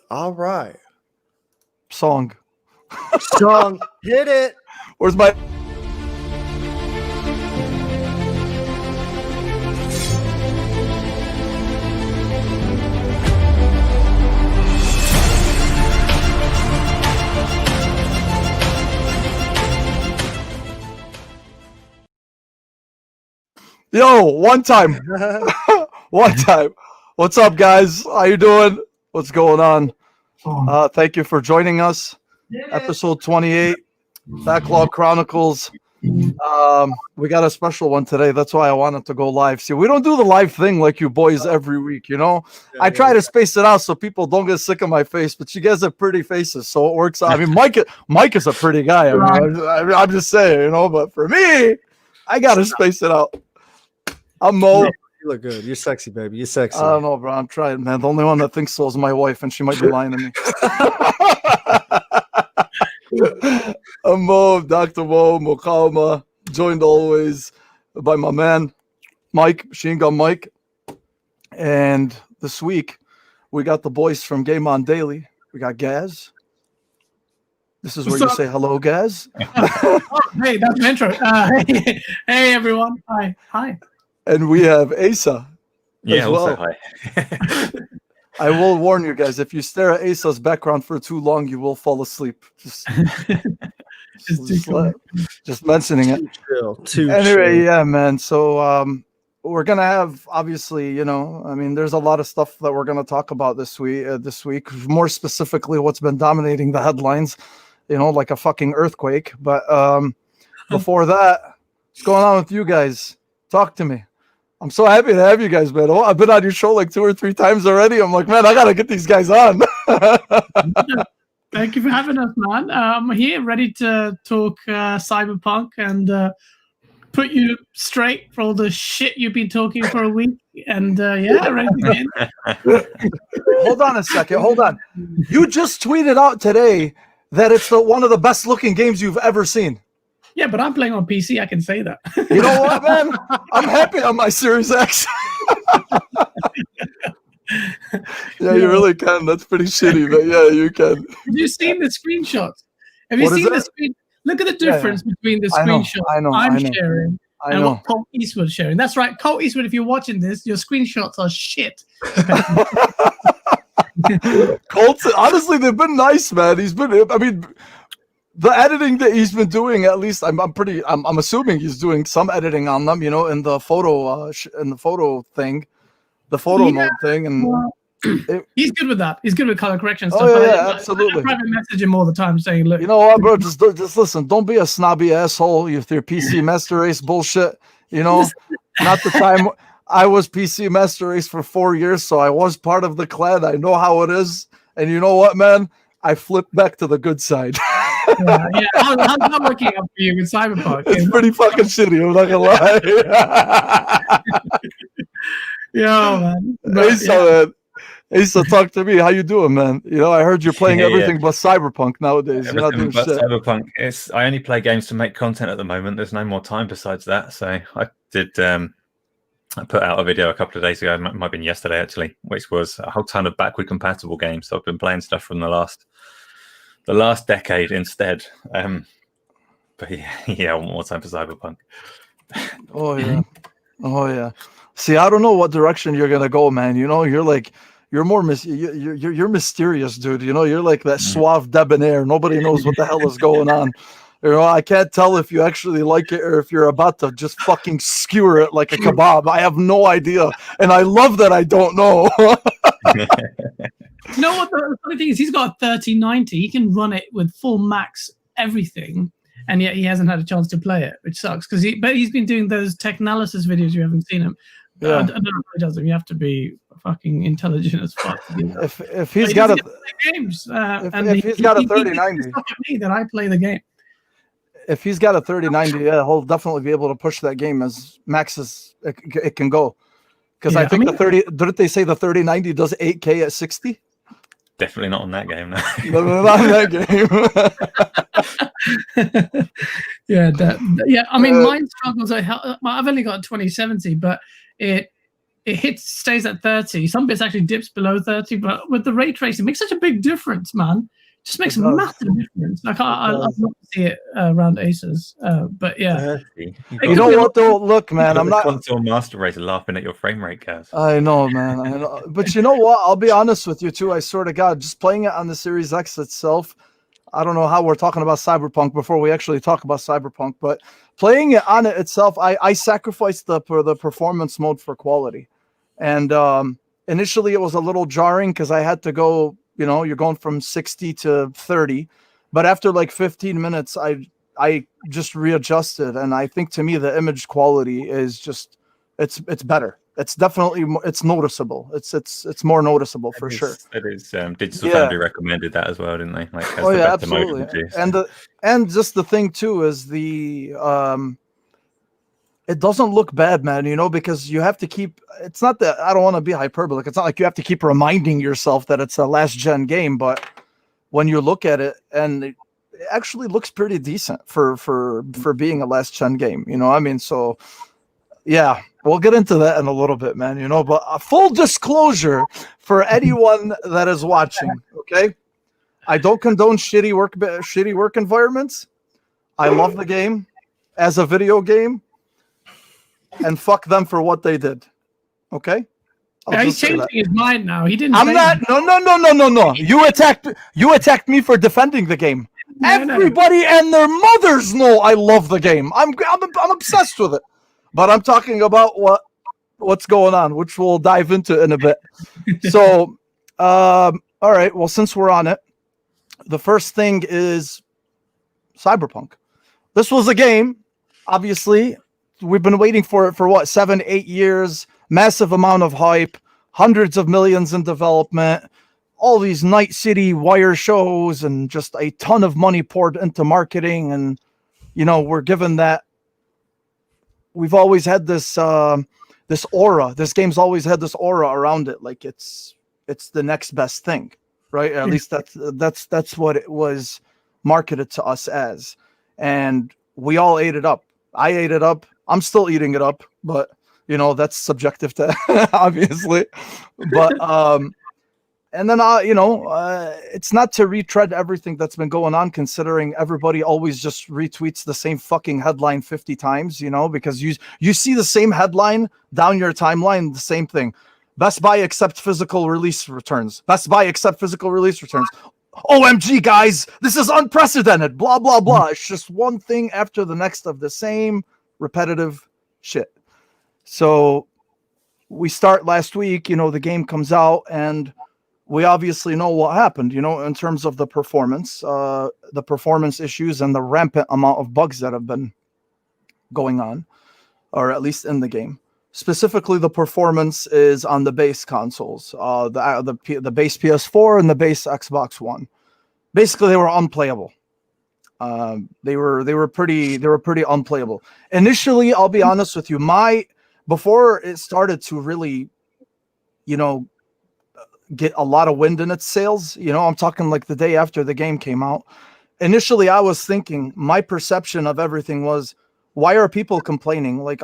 All right. Song. Hit it. Where's my... Yo, one time. One time. What's up, guys? How you doing? What's going on? Thank you for joining us. Episode 28, Backlog Chronicles. We got a special one today. That's why I wanted to go live. See, we don't do the live thing like you boys every week, you know? I try to space it out so people don't get sick of my face, but you guys have pretty faces, so it works out. I mean, Mike is a pretty guy. I'm just saying, you know, but for me, I got to space it out. I'm Mo. You look good. You're sexy, baby. You're sexy. I don't know, bro. I'm trying, man. The only one that thinks so is my wife, and she might be lying to me. I'm Mo, Dr. Mo, Mokalma, joined always by my man, Mike, Machine Gun Mike. And this week, we got the boys from GameOnDaily. We got Gaz. This is where you say hello, Gaz. Hey, that's the intro. Hey, everyone. Hi. And we have Asa. Yeah, also well. hi. I will warn you guys, if you stare at Asa's background for too long, you will fall asleep. Just mentioning it. Anyway, yeah, man. So we're gonna have, obviously, you know, I mean, there's a lot of stuff that we're gonna talk about this week. More specifically, what's been dominating the headlines, you know, like a fucking earthquake. But before that, what's going on with you guys? Talk to me. I'm so happy to have you guys, man. I've been on your show like 2 or 3 times already. I'm like, man, I gotta get these guys on. Thank you for having us, man. I'm here ready to talk Cyberpunk and put you straight for all the shit you've been talking for a week. And yeah, ready to get in. Hold on a second. Hold on. You just tweeted out today that it's one of the best looking games you've ever seen. Yeah, but I'm playing on PC. I can say that. You know what, man? I'm happy on my Series X. Yeah, you really can. That's pretty shitty, but yeah, you can. Have you seen the screenshots? Have you seen the screen? Look at the difference between the screenshots I'm sharing and what Colt Eastwood's sharing. That's right, Colt Eastwood. If you're watching this, your screenshots are shit. Colt, honestly, they've been nice, man. I mean, the editing that he's been doing, at least I'm assuming he's doing some editing on them, you know, in the photo thing, the photo mode thing, and he's good with that. He's good with color correction stuff. Oh yeah, absolutely. I private message him all the time saying, "Look, you know what, bro? Just listen. Don't be a snobby asshole with your PC Master Race bullshit. You know, not the time. I was PC Master Race for 4 years, so I was part of the clan. I know how it is, and you know what, man? I flipped back to the good side." Yeah. How's that working out for you with Cyberpunk? It's pretty fucking shitty. I'm not gonna lie. Yeah, man. Asa, talk to me. How you doing, man? You know, I heard you're playing everything but Cyberpunk nowadays. You're not doing shit. Cyberpunk. I only play games to make content at the moment. There's no more time besides that. So I did. I put out a video a couple of days ago. It might have been yesterday actually, which was a whole ton of backward compatible games. So I've been playing stuff from the last decade instead. But yeah, I want more time for Cyberpunk. Oh yeah. See, I don't know what direction you're gonna go, man. You know, you're mysterious, dude. You know, you're like that suave debonair. Nobody knows what the hell is going on. You know, I can't tell if you actually like it or if you're about to just fucking skewer it like a kebab. I have no idea, and I love that I don't know. You know what the funny thing is? He's got a 3090. He can run it with full max everything, and yet he hasn't had a chance to play it, which sucks. But he's been doing those tech analysis videos. You haven't seen him. Yeah. I don't know how he does them. You have to be fucking intelligent as fuck. If he's got a games, if he's got a 3090, then I play the game. If he's got a 3090, yeah, he'll definitely be able to push that game as max as it can go. Because I think didn't they say the 3090 does 8K at 60? Definitely not on that game. No. Not on that game. Yeah. I mean, mine struggles. I've only got a 2070, but it it stays at 30. Some bits actually dips below 30, but with the ray tracing, it makes such a big difference, man. It just makes a massive difference. Like I love to see it around Aces, but yeah. You know what though? Look, man, I'm not console master race laughing at your frame rate, Kaz. I know, man. I know. But you know what? I'll be honest with you too. I swear to God, just playing it on the Series X itself. I don't know how we're talking about Cyberpunk before we actually talk about Cyberpunk, but playing it on it itself, I sacrificed the performance mode for quality. And initially it was a little jarring because I had to go, you're going from 60 to 30. But after like 15 minutes, I just readjusted. And I think to me, the image quality is just, it's better. It's definitely, it's noticeable. It's more noticeable for sure. It is. Digital Foundry recommended that as well, didn't they? Like, oh yeah, absolutely. And just the thing too is it doesn't look bad, man, because you have to keep, it's not that I don't want to be hyperbolic. It's not like you have to keep reminding yourself that it's a last gen game, but when you look at it, and it actually looks pretty decent for being a last gen game, I mean, so yeah, we'll get into that in a little bit, man, but a full disclosure for anyone that is watching. Okay. I don't condone shitty work environments. I love the game as a video game. And fuck them for what they did. Okay? He's changing his mind now. He didn't. I'm not. No. You attacked me for defending the game. Everybody and their mothers know I love the game. I'm obsessed with it. But I'm talking about what's going on, which we'll dive into in a bit. So, all right. Well, since we're on it, the first thing is Cyberpunk. This was a game, obviously. We've been waiting for it for 7-8 years, massive amount of hype, hundreds of millions in development, all these Night City wire shows, and just a ton of money poured into marketing. And, we're given that we've always had this aura. This game's always had this aura around it. Like it's the next best thing, right? At least that's what it was marketed to us as. And we all ate it up. I ate it up. I'm still eating it up, but that's subjective to obviously. But and then it's not to retread everything that's been going on, considering everybody always just retweets the same fucking headline 50 times, because you see the same headline down your timeline, the same thing. Best Buy accept physical release returns. Best Buy accept physical release returns. OMG, guys, this is unprecedented. Blah blah blah. It's just one thing after the next of the same repetitive shit. So we start last week, the game comes out, and we obviously know what happened, in terms of the performance issues and the rampant amount of bugs that have been going on, or at least in the game. Specifically, the performance is on the base consoles, the base PS4 and the base Xbox One. Basically, they were unplayable. They were pretty unplayable. Initially, I'll be honest with you, before it started to really, get a lot of wind in its sails, I'm talking like the day after the game came out. Initially, I was thinking, my perception of everything was, why are people complaining? Like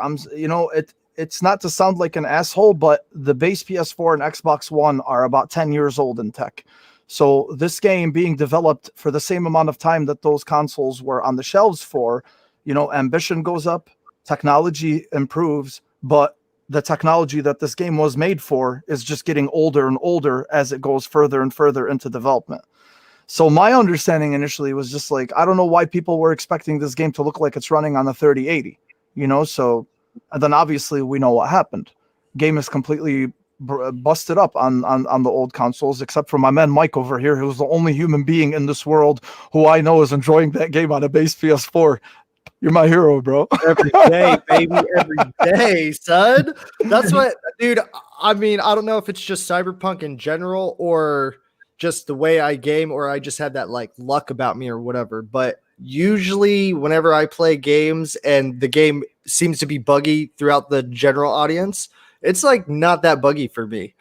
it's not to sound like an asshole, but the base PS4 and Xbox One are about 10 years old in tech. So this game being developed for the same amount of time that those consoles were on the shelves for, ambition goes up, technology improves, but the technology that this game was made for is just getting older and older as it goes further and further into development. So my understanding initially was just like, I don't know why people were expecting this game to look like it's running on a 3080, so, and then obviously we know what happened. Game is completely busted up on the old consoles, except for my man Mike over here, who's the only human being in this world who I know is enjoying that game on a base PS4. You're my hero, bro. Every day, baby, every day, son. That's what, dude. I mean, I don't know if it's just Cyberpunk in general or just the way I game, or I just had that like luck about me or whatever. But usually whenever I play games and the game seems to be buggy throughout the general audience, it's like not that buggy for me.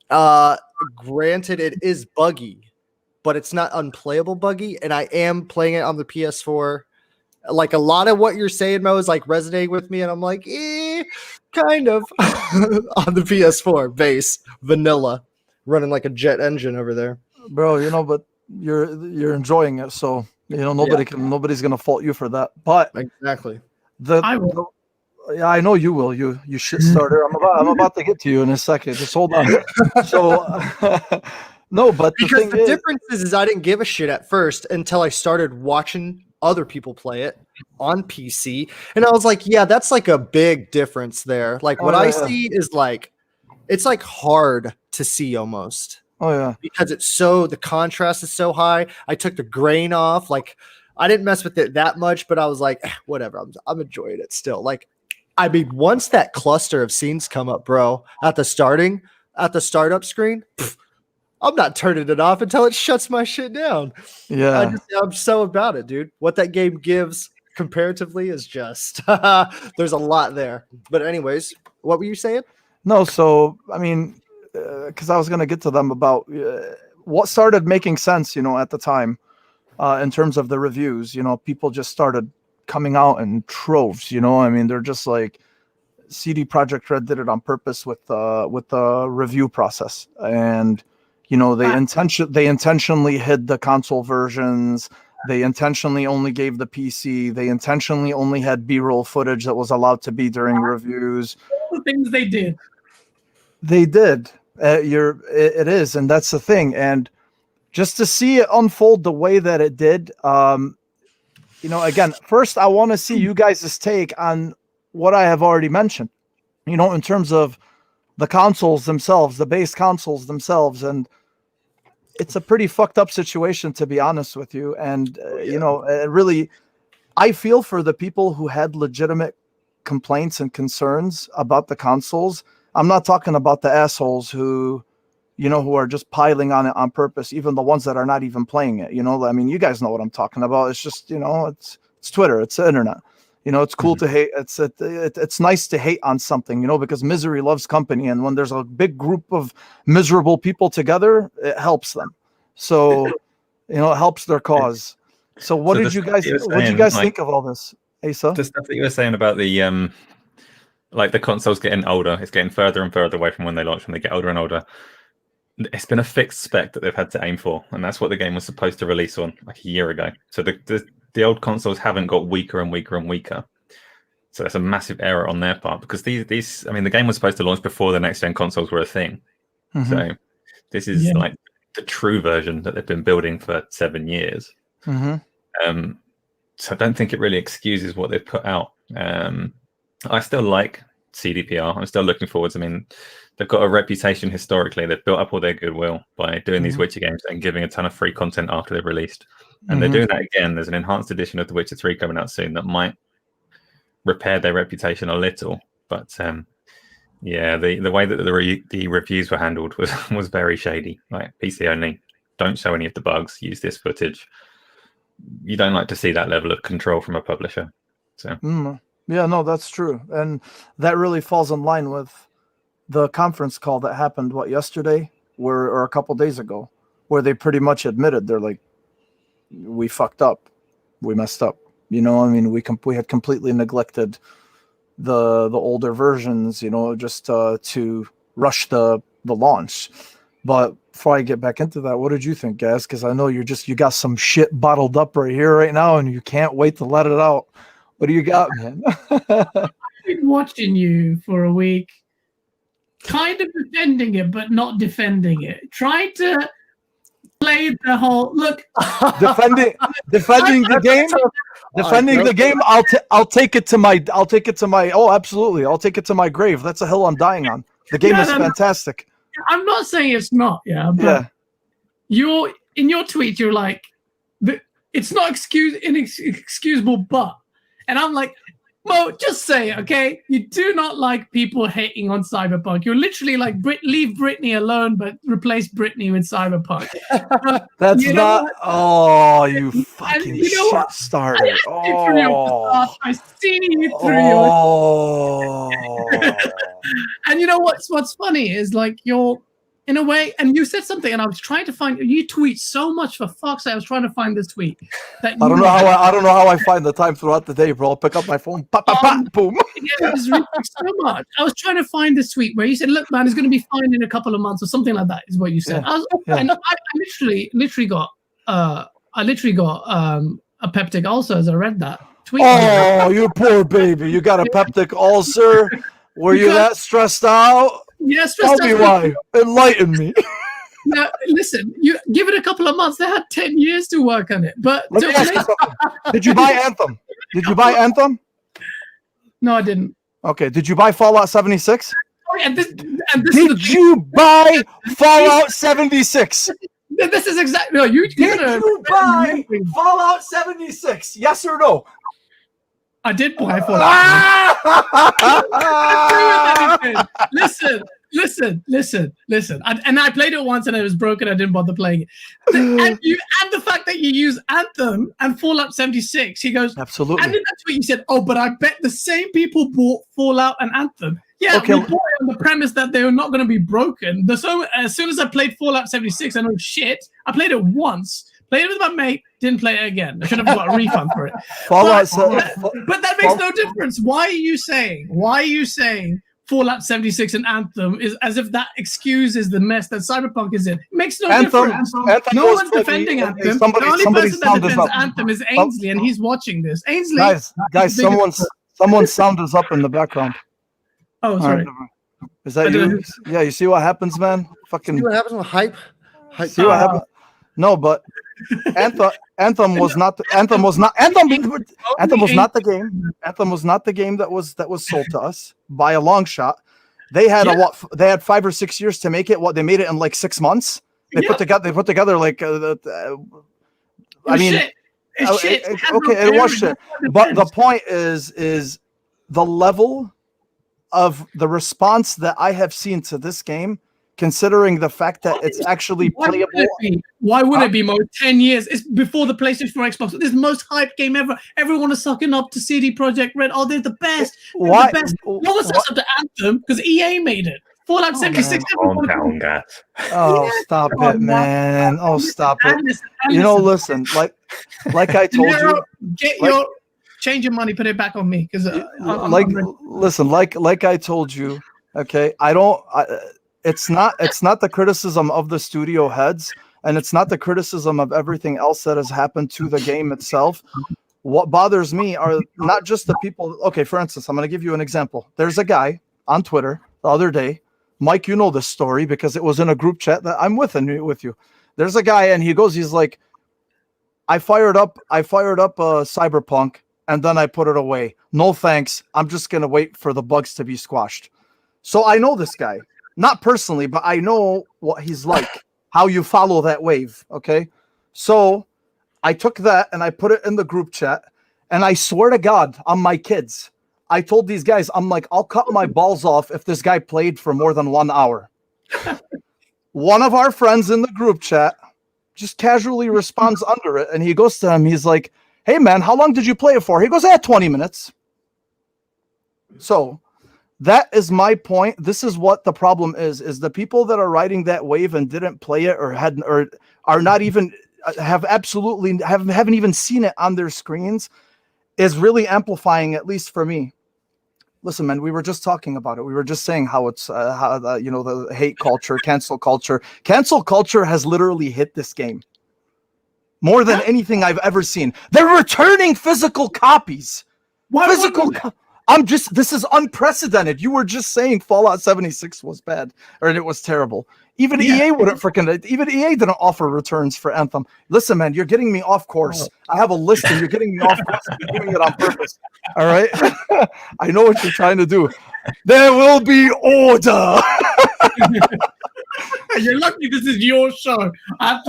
Granted, it is buggy, but it's not unplayable buggy. And I am playing it on the PS4. Like a lot of what you're saying, Mo, is like resonating with me. And I'm like, Kind of. On the PS4 base, vanilla, running like a jet engine over there. Bro, but you're enjoying it, so nobody's gonna fault you for that. But Exactly. I will. yeah, I know you will. You shit starter. I'm about to get to you in a second. Just hold on. So no, but Because the difference is I didn't give a shit at first until I started watching other people play it on PC, and I was like, yeah, that's like a big difference there. Like what I see is like it's like hard to see almost. Oh yeah, because the contrast is so high. I took the grain off. Like I didn't mess with it that much, but I was like, whatever. I'm enjoying it still. Like, I mean, once that cluster of scenes come up, bro, at the startup screen, I'm not turning it off until it shuts my shit down. Yeah, I'm so about it, dude. What that game gives comparatively is just there's a lot there. But anyways, what were you saying? no. So I mean, because I was gonna get to them about what started making sense, at the time, in terms of the reviews. People just started coming out in troves. I mean, they're just like CD Projekt Red did it on purpose with the review process, and they intentionally hid the console versions. They intentionally only gave the PC. They intentionally only had B-roll footage that was allowed to be during reviews. All the things they did. They did. It is, and that's the thing. And just to see it unfold the way that it did, again, first I want to see you guys' take on what I have already mentioned. In terms of the consoles themselves, the base consoles themselves, and it's a pretty fucked up situation, to be honest with you. And really, I feel for the people who had legitimate complaints and concerns about the consoles. I'm not talking about the assholes who are just piling on it on purpose, even the ones that are not even playing it. I mean, you guys know what I'm talking about. It's just, it's Twitter, it's the internet. It's cool to hate. It's nice to hate on something, because misery loves company. And when there's a big group of miserable people together, it helps them. So, it helps their cause. So what did you guys think of all this, Asa? The stuff that you were saying about the like the consoles getting older, it's getting further and further away from when they launch, when they get older and older. It's been a fixed spec that they've had to aim for, and that's what the game was supposed to release on like a year ago. So the old consoles haven't got weaker and weaker and weaker. So that's a massive error on their part, because these I mean, the game was supposed to launch before the next gen consoles were a thing. Mm-hmm. So this is like the true version that they've been building for 7 years. Mm-hmm. So I don't think it really excuses what they've put out. I still like CDPR. I'm still looking forwards. I mean, they've got a reputation historically. They've built up all their goodwill by doing these Witcher games and giving a ton of free content after they've released. And they're doing that again. There's an enhanced edition of The Witcher 3 coming out soon that might repair their reputation a little. But the way that the reviews were handled was very shady. Like, PC only, don't show any of the bugs, use this footage. You don't like to see that level of control from a publisher. So yeah, no, that's true. And that really falls in line with the conference call that happened, yesterday or a couple days ago, where they pretty much admitted, they're like, we fucked up. We messed up. I mean, we had completely neglected the older versions, just to rush the launch. But before I get back into that, what did you think, guys? Because I know you got some shit bottled up right here, right now, and you can't wait to let it out. What do you got, man? I've been watching you for a week, kind of defending it, but not defending it. Trying to play the whole look. defending the game. Defending the game. I'll take it to my. Oh, absolutely. I'll take it to my grave. That's a hill I'm dying on. The game is fantastic. I'm not saying it's not. But you're in your tweet. You're like, it's not inexcusable, but. And I'm like, Mo, just say it, okay? You do not like people hating on Cyberpunk. You're literally like, leave Britney alone, but replace Britney with Cyberpunk. That's not. Oh, you fucking shit starter. I see you through your. And you know what's funny is like in a way. And you said something, and I was trying to find. You tweet so much, for fuck's sake. I was trying to find this tweet. That I don't know how I find the time throughout the day, bro. I'll pick up my phone, boom. Yeah, it was really so much. I was trying to find this tweet where you said, "Look, man, it's going to be fine in a couple of months," or something like that. Is what you said. I literally got a peptic ulcer as I read that tweet. Oh, you poor baby! You got a peptic ulcer. Were you that stressed out? Yeah, stressed Tell me why. Enlighten me. Now, listen, you give it a couple of months. They had 10 years to work on it. But Let me ask you something. Did you buy Anthem? No, I didn't. Okay. Did you buy Fallout 76? Oh, yeah, Did you buy Fallout 76? This is exactly no. Did you buy Fallout 76? Yes or no? I did buy Fallout. Listen. And I played it once and it was broken. I didn't bother playing it. And the fact that you use Anthem and Fallout 76, he goes, absolutely. And in that tweet, you said, "Oh, but I bet the same people bought Fallout and Anthem." Yeah, okay. We bought it on the premise that they were not going to be broken. So as soon as I played Fallout 76, I know shit. I played it once. Played it with my mate, didn't play it again. I should have got a refund for it. But that makes no difference. Why are you saying Fallout 76 and Anthem is as if that excuses the mess that Cyberpunk is in? It makes no difference. No one's defending Anthem. The only person that defends Anthem is Ainsley, and he's watching this. Ainsley, guys, someone's sound is up in the background. Oh, sorry. Right. Is that you? Yeah, you see what happens, man? Fucking. See what happens with hype? See what happens? No, but Anthem was not the game that was sold to us by a long shot. They had they had 5 or 6 years to make it. They made it in like 6 months. They put together like it was shit. But the point is the level of the response that I have seen to this game, considering the fact that it's actually playable. Why would it be, Mo? 10 years. It's before the PlayStation 4 Xbox. This is the most hyped game ever. Everyone is sucking up to CD Projekt Red. Oh, they're the best. Why? The best. No one says up to Anthem because EA made it. Fallout 76. Oh, stop it, man. Oh, stop it. You know, listen, like I told you. Change your money, put it back on me. Because like I told you, okay, it's not the criticism of the studio heads, and it's not the criticism of everything else that has happened to the game itself. What bothers me are not just the people. Okay, for instance, I'm going to give you an example. There's a guy on Twitter the other day, Mike, you know this story because it was in a group chat that I'm with you. There's a guy, and he's like, I fired up Cyberpunk, and then I put it away. No thanks. I'm just going to wait for the bugs to be squashed. So I know this guy. Not personally, but I know what he's like, how you follow that wave, okay? So I took that and I put it in the group chat, and I swear to God, on my kids, I told these guys, I'm like, I'll cut my balls off if this guy played for more than 1 hour. One of our friends in the group chat just casually responds under it, and he goes to him, he's like, "Hey, man, how long did you play it for?" He goes, 20 minutes. So that is my point. This is what the problem is the people that are riding that wave and didn't play it or are not even haven't even seen it on their screens is really amplifying, at least for me. Listen, man, we were just talking about it. We were just saying how it's the hate culture, cancel culture. Cancel culture has literally hit this game more than anything I've ever seen. They're returning physical copies. This is unprecedented. You were just saying Fallout 76 was bad, or it was terrible. Even EA didn't offer returns for Anthem. Listen, man, you're getting me off course. I have a list and you're getting me off course. You're doing it on purpose. All right? I know what you're trying to do. There will be order. You're lucky this is your show. I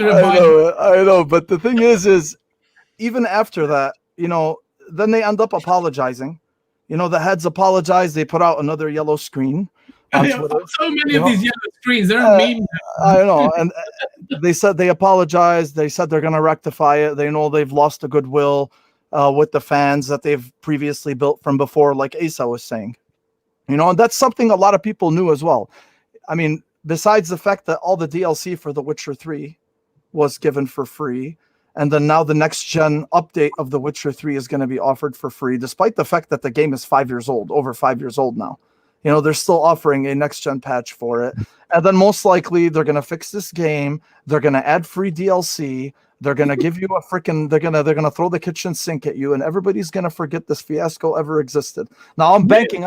know, but the thing is even after that, then they end up apologizing. The heads apologize. They put out another yellow screen. So many of these yellow screens, they're a meme. I know, and they said they apologized. They said they're going to rectify it. They know they've lost the goodwill with the fans that they've previously built from before, like Asa was saying. And that's something a lot of people knew as well. I mean, besides the fact that all the DLC for The Witcher 3 was given for free, and then now the next gen update of The Witcher 3 is going to be offered for free, despite the fact that the game is 5 years old, over 5 years old now. You know, they're still offering a next gen patch for it. And then most likely they're going to fix this game. They're going to add free DLC. They're going to give you a freaking, they're going to throw the kitchen sink at you, and everybody's going to forget this fiasco ever existed. Now I'm banking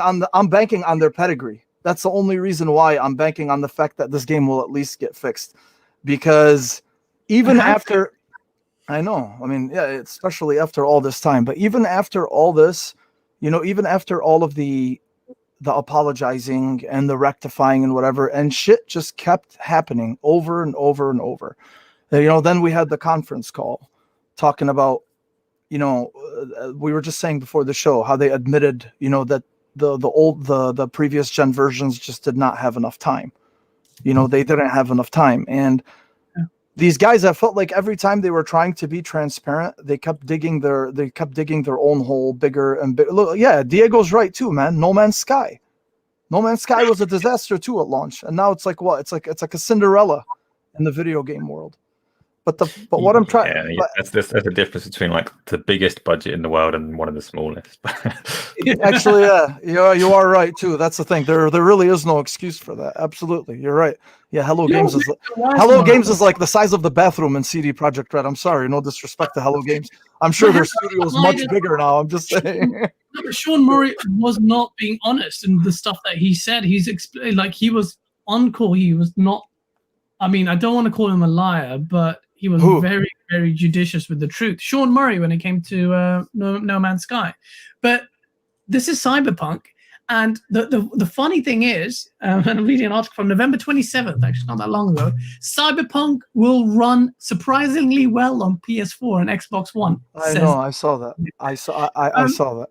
on their pedigree. That's the only reason why I'm banking on the fact that this game will at least get fixed, because even after, I know, I mean, yeah, especially after all this time, but even after all this, you know, even after all of the apologizing and the rectifying and whatever, and shit just kept happening over and over and over. You know, then we had the conference call talking about, you know, we were just saying before the show how they admitted, you know, that the previous gen versions just did not have enough time. You know, they didn't have enough time. And these guys, I felt like every time they were trying to be transparent, they kept digging their own hole bigger and bigger. Look, yeah, Diego's right too, man. No Man's Sky was a disaster too at launch, and now it's like what? It's like a Cinderella in the video game world. But what I'm trying, that's a difference between like the biggest budget in the world and one of the smallest. Actually, yeah, you are right too. That's the thing. There really is no excuse for that. Absolutely, you're right. Yeah, Hello Games is like the size of the bathroom in CD Projekt Red. I'm sorry, no disrespect to Hello Games. I'm sure their studio is much bigger now. I'm just saying. Sean Murray was not being honest in the stuff that he said. He's like he was on call. He was not. I mean, I don't want to call him a liar, but he was very, very judicious with the truth. Sean Murray, when it came to No Man's Sky. But this is Cyberpunk. And the funny thing is, I'm reading an article from November 27th, actually not that long ago, Cyberpunk will run surprisingly well on PS4 and Xbox One. I know, I saw that. I saw that.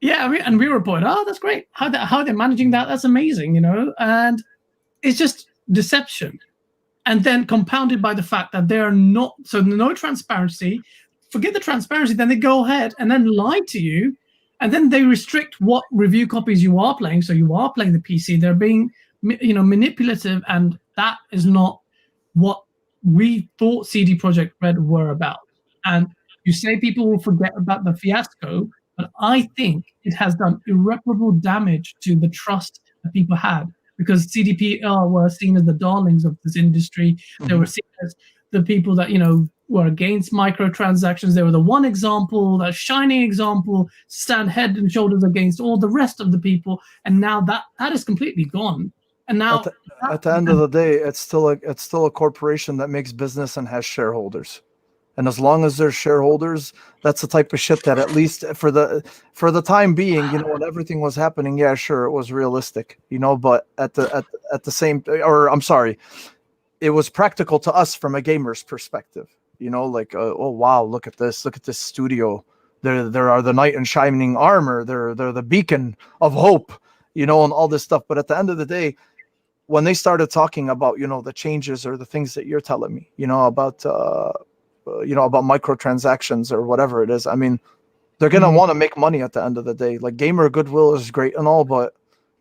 Yeah, and we reported, oh, that's great. How they're managing that, that's amazing, you know? And it's just deception. And then compounded by the fact that they're not, so no transparency, forget the transparency, then they go ahead and then lie to you, and then they restrict what review copies you are playing. So you are playing the PC. They're being, you know, manipulative, and that is not what we thought CD Projekt Red were about. And you say people will forget about the fiasco, but I think it has done irreparable damage to the trust that people had. Because CDPR were seen as the darlings of this industry. They were seen as the people that, you know, were against microtransactions. They were the one example, that shining example, stand head and shoulders against all the rest of the people. And now that is completely gone. And now, at the end of the day, it's still a corporation that makes business and has shareholders. And as long as there's shareholders, that's the type of shit that, at least for the time being, you know, when everything was happening, yeah, sure, it was realistic, you know, but at the same, or I'm sorry, it was practical to us from a gamer's perspective, you know, like, oh wow, look at this studio. There are the knight in shining armor. They're the beacon of hope, you know, and all this stuff. But at the end of the day, when they started talking about, you know, the changes or the things that you're telling me, you know, about microtransactions or whatever it is. I mean, they're going to want to make money at the end of the day. Like, gamer goodwill is great and all, but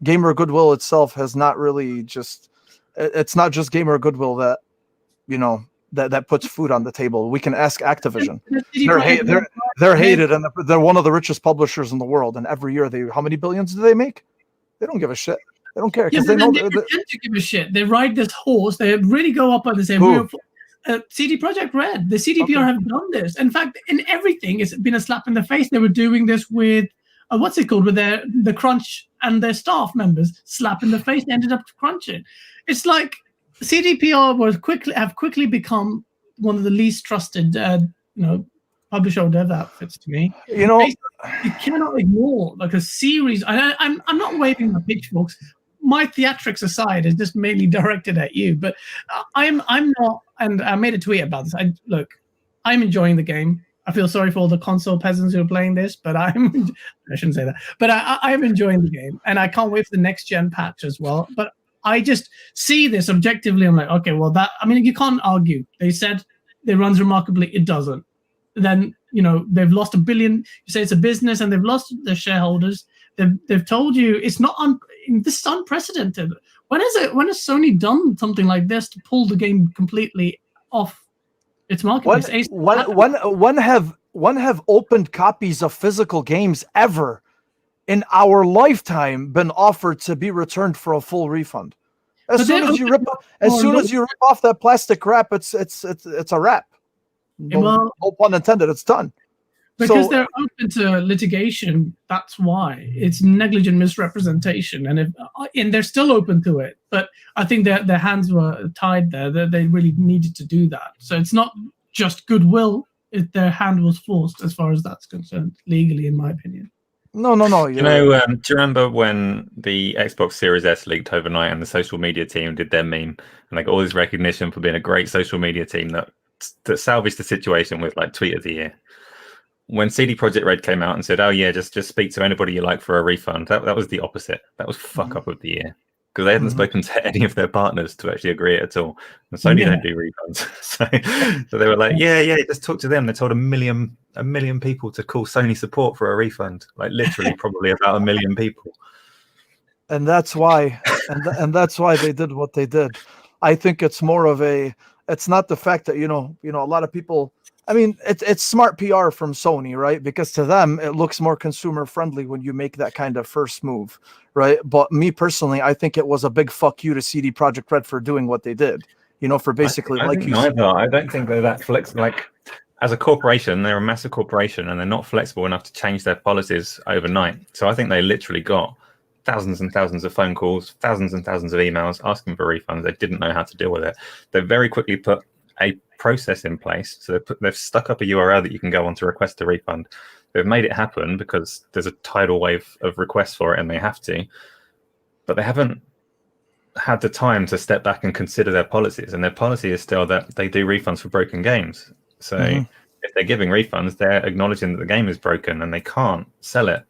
gamer goodwill itself has not really it's not just gamer goodwill that, you know, that puts food on the table. We can ask Activision. They're hated, and they're one of the richest publishers in the world. And every year, how many billions do they make? They don't give a shit. They don't care, because they know they pretend to give a shit. They ride this horse. They really go up and they say, CD Projekt Red, the CDPR have done this. In fact, in everything, it's been a slap in the face. They were doing this with, what's it called, with the Crunch and their staff members. Slap in the face, they ended up crunching. It's like CDPR have quickly become one of the least trusted, publisher or dev outfits to me. You know, you cannot ignore like a series. I'm not waving my pitchforks. My theatrics aside is just mainly directed at you, but I'm not, and I made a tweet about this. I'm enjoying the game. I feel sorry for all the console peasants who are playing this, but I shouldn't say that, but I'm enjoying the game, and I can't wait for the next gen patch as well. But I just see this objectively. I'm like, okay, well, you can't argue. They said it runs remarkably. It doesn't. Then, you know, they've lost $1 billion. You say it's a business, and they've lost their shareholders. They've told you it's not. This is unprecedented. When has Sony done something like this to pull the game completely off its marketplace? When have opened copies of physical games ever in our lifetime been offered to be returned for a full refund? As soon as you rip off that plastic wrap, it's a wrap. No pun intended. It's done. Because they're open to litigation. That's why it's negligent misrepresentation, and they're still open to it. But I think that their hands were tied there. That they really needed to do that. So it's not just goodwill. Their hand was forced, as far as that's concerned, legally, in my opinion. No. Do you remember when the Xbox Series S leaked overnight and the social media team did their meme and they got all this recognition for being a great social media team that salvaged the situation with like tweet of the year? When CD Projekt Red came out and said, "Oh yeah, just speak to anybody you like for a refund," that was the opposite. That was fuck up of the year because they hadn't spoken to any of their partners to actually agree at all. And Sony don't do refunds, so they were like, "Yeah, just talk to them." They told a million people to call Sony support for a refund, like literally, probably about 1 million people. And that's why, and that's why they did what they did. I think it's more of it's not the fact that a lot of people. I mean, it's smart PR from Sony, right? Because to them, it looks more consumer friendly when you make that kind of first move, right? But me personally, I think it was a big fuck you to CD Projekt Red for doing what they did. For basically I don't think they're that flexible. Like, as a corporation, they're a massive corporation, and they're not flexible enough to change their policies overnight. So I think they literally got thousands and thousands of phone calls, thousands and thousands of emails asking for refunds. They didn't know how to deal with it. They very quickly put a process in place. So they've stuck up a URL that you can go on to request a refund. They've made it happen because there's a tidal wave of requests for it and they have to, but they haven't had the time to step back and consider their policies. And their policy is still that they do refunds for broken games. So if they're giving refunds, they're acknowledging that the game is broken and they can't sell it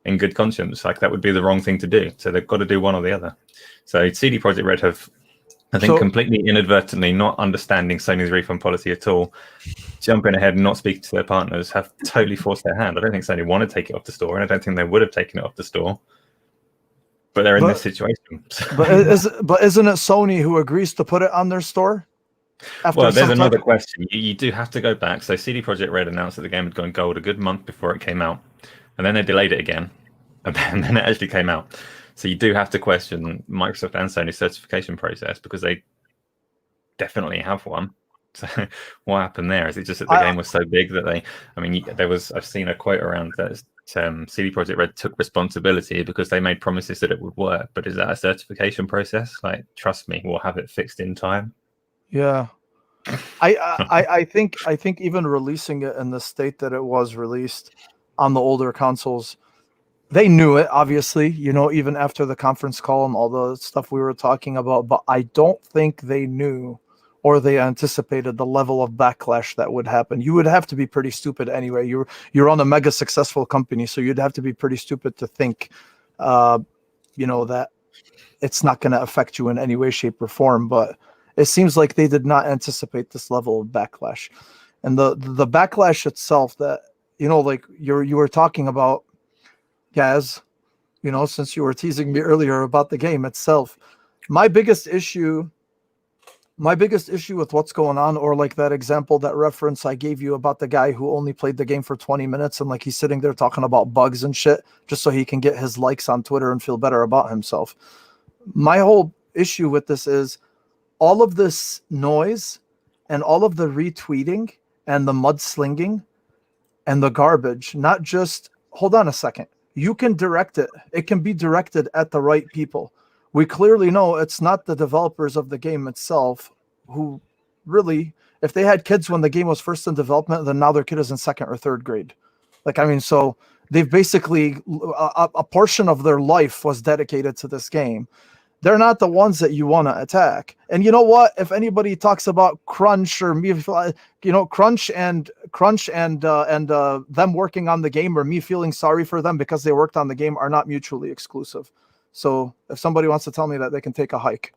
in good conscience. Like, that would be the wrong thing to do. So they've got to do one or the other. So CD Projekt Red have, I think, completely inadvertently, not understanding Sony's refund policy at all, jumping ahead and not speaking to their partners, have totally forced their hand. I don't think Sony want to take it off the store, and I don't think they would have taken it off the store. But they're in this situation. But isn't it Sony who agrees to put it on their store? Well, there's another question. You do have to go back. So CD Projekt Red announced that the game had gone gold a good month before it came out, and then they delayed it again, and then it actually came out. So you do have to question Microsoft and Sony's certification process, because they definitely have one. So what happened there? Is it just that the game was so big that I've seen a quote around that CD Projekt Red took responsibility because they made promises that it would work. But is that a certification process? Like, trust me, we'll have it fixed in time. Yeah. I think even releasing it in the state that it was released on the older consoles, they knew it, obviously, even after the conference call and all the stuff we were talking about, but I don't think they knew or they anticipated the level of backlash that would happen. You would have to be pretty stupid anyway. You're on a mega successful company, so you'd have to be pretty stupid to think, that it's not going to affect you in any way, shape, or form. But it seems like they did not anticipate this level of backlash. And the backlash itself that, like you were talking about, Gaz, since you were teasing me earlier about the game itself, my biggest issue with what's going on, or like that example, that reference I gave you about the guy who only played the game for 20 minutes and like he's sitting there talking about bugs and shit just so he can get his likes on Twitter and feel better about himself. My whole issue with this is all of this noise and all of the retweeting and the mudslinging and the garbage, not just, hold on a second. You can direct it. It can be directed at the right people. We clearly know it's not the developers of the game itself who really, if they had kids when the game was first in development, then now their kid is in 2nd or 3rd grade. So they've basically, a portion of their life was dedicated to this game. They're not the ones that you want to attack. And you know what? If anybody talks about crunch or me, crunch and them working on the game or me feeling sorry for them because they worked on the game are not mutually exclusive. So if somebody wants to tell me that, they can take a hike.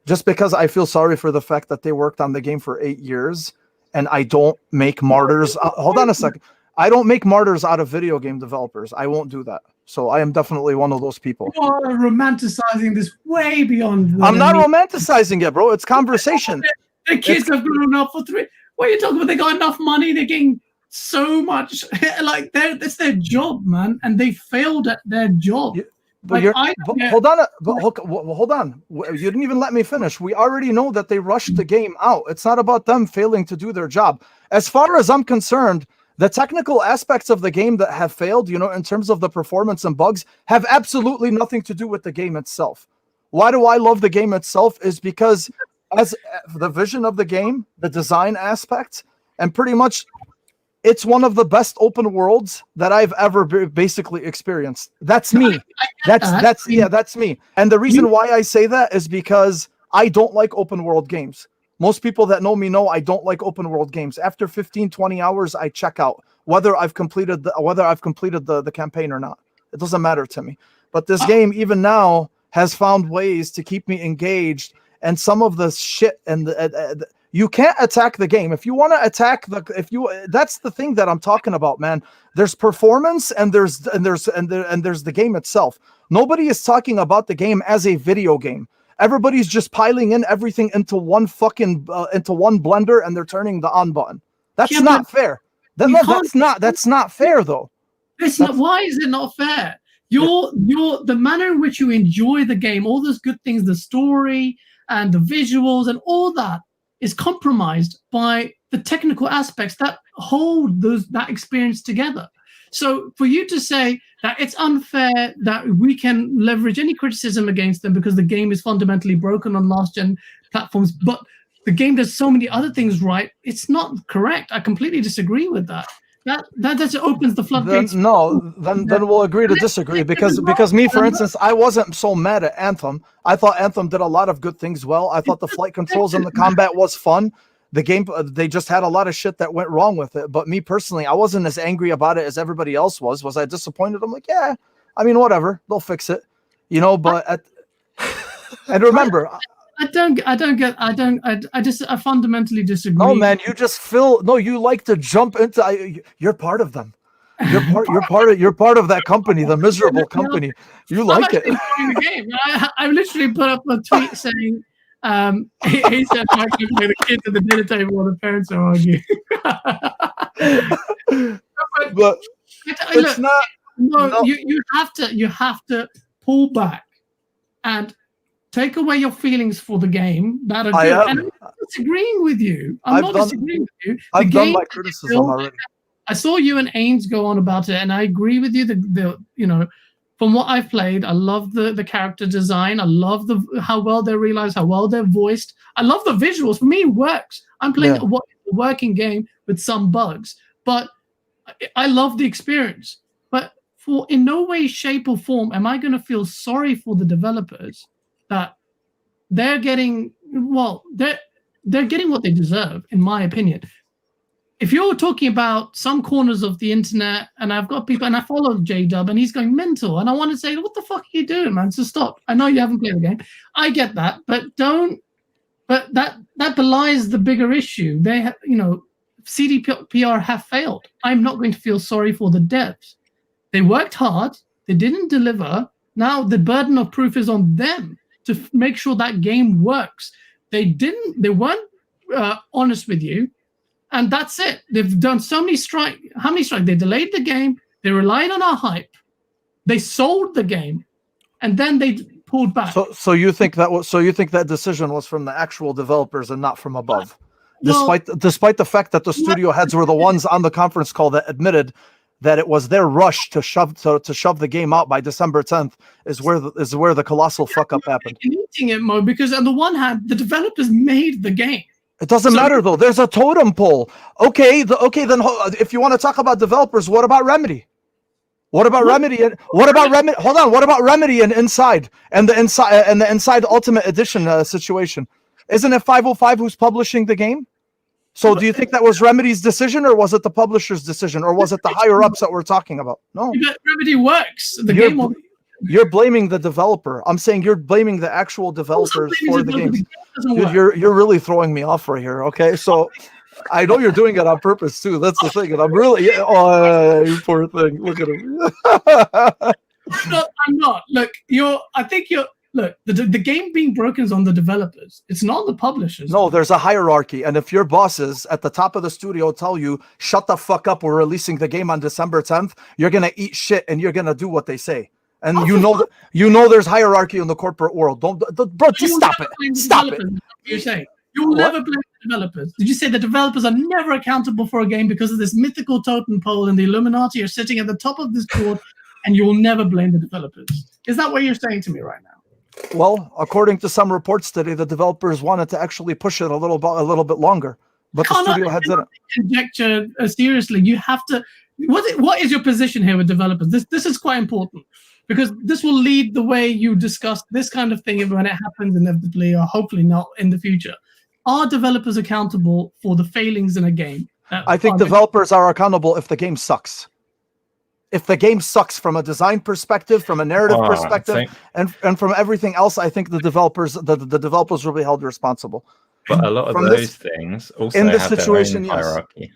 Just because I feel sorry for the fact that they worked on the game for 8 years and I don't make martyrs. Hold on a second. I don't make martyrs out of video game developers. I won't do that. So I am definitely one of those people. You are romanticizing this way beyond. I'm not romanticizing it, bro. It's conversation. The kids have grown up for 3. What are you talking about? They got enough money. They're getting so much. Like that's their job, man, and they failed at their job. But hold on. You didn't even let me finish. We already know that they rushed the game out. It's not about them failing to do their job. As far as I'm concerned, the technical aspects of the game that have failed, in terms of the performance and bugs, have absolutely nothing to do with the game itself. Why do I love the game itself? Is because as the vision of the game, the design aspects, and pretty much it's one of the best open worlds that I've ever basically experienced. That's me. That's me. And the reason why I say that is because I don't like open world games. Most people that know me know I don't like open world games. After 15, 20 hours, I check out whether I've completed the campaign or not. It doesn't matter to me. But this game, even now, has found ways to keep me engaged. And some of the shit and you can't attack the game. If you want to attack that's the thing that I'm talking about, man. There's performance and there's the game itself. Nobody is talking about the game as a video game. Everybody's just piling in everything into one blender, and they're turning the on button. That's not fair. That's not fair, though. Why is it not fair? The manner in which you enjoy the game, all those good things, the story and the visuals and all that, is compromised by the technical aspects that hold that experience together. So for you to say that it's unfair that we can leverage any criticism against them because the game is fundamentally broken on last-gen platforms, but the game does so many other things right, it's not correct. I completely disagree with that. That just opens the floodgates. Then we'll agree to disagree because me, for instance, I wasn't so mad at Anthem. I thought Anthem did a lot of good things well. I thought the flight controls and the combat was fun. The game, they just had a lot of shit that went wrong with it. But me personally, I wasn't as angry about it as everybody else was. Was I disappointed? I'm like, yeah, I mean, whatever, they'll fix it, But and remember. I fundamentally disagree. No, man, you like to jump into. You're part of them. You're part of that company, the miserable company. You like it. The game. I literally put up a tweet saying, he said, the kids at the dinner table while the parents are arguing. But it's not. No, you have to pull back and take away your feelings for the game that are good. And I'm not disagreeing with you. I've done my criticism already. I saw you and Ains go on about it, and I agree with you. From what I've played, I love the character design. I love how well they're realized, how well they're voiced. I love the visuals. For me, it works. I'm playing a working game with some bugs, but I love the experience. But in no way, shape, or form am I going to feel sorry for the developers that they're getting. Well, they're getting what they deserve, in my opinion. If you're talking about some corners of the internet, and I've got people, and I follow J-Dub, and he's going mental, and I want to say, what the fuck are you doing, man? So stop. I know you haven't played the game. I get that, but that belies the bigger issue. They have, CDPR have failed. I'm not going to feel sorry for the devs. They worked hard. They didn't deliver. Now the burden of proof is on them to make sure that game works. They weren't honest with you. And that's it. They've done so many strikes. How many strikes? They delayed the game. They relied on our hype. They sold the game, and then they pulled back. So you think that decision was from the actual developers and not from above, despite the fact that the studio heads were the ones on the conference call that admitted that it was their rush to shove the game out by December 10th is where the colossal fuck up happened. Eating it, Mo, because on the one hand, the developers made the game. It doesn't matter though. There's a totem pole. Okay, then if you want to talk about developers, what about Remedy? What about Remedy? Hold on. What about Remedy and Inside and the Inside Ultimate Edition situation? Isn't it 505 who's publishing the game? So do you think that was Remedy's decision, or was it the publisher's decision, or was it the higher ups that we're talking about? No. Remedy works. You're blaming the developer. I'm saying you're blaming the actual developers for the games. Dude, you're really throwing me off right here. Okay, so I know you're doing it on purpose too. That's the thing, and I'm really you poor thing. Look at him. I'm not. Look, I think you're. Look, the game being broken is on the developers. It's not the publishers. No, there's a hierarchy, and if your bosses at the top of the studio tell you, "Shut the fuck up, we're releasing the game on December 10th," you're gonna eat shit and you're gonna do what they say. And you know there's hierarchy in the corporate world. Bro, just stop it. Stop it. You're saying you'll never blame the developers. Did you say the developers are never accountable for a game because of this mythical totem pole and the Illuminati are sitting at the top of this board, and you will never blame the developers? Is that what you're saying to me right now? Well, according to some reports today, the developers wanted to actually push it a little bit longer, but the studio heads didn't. Conjecture seriously. You have to. What is your position here with developers? This is quite important because this will lead the way you discuss this kind of thing when it happens inevitably, or hopefully not in the future. Are developers accountable for the failings in a game? I think developers are accountable if the game sucks. If the game sucks from a design perspective, from a narrative perspective, and from everything else, I think the developers will be held responsible. But a lot of those things also in this have situation, their own hierarchy.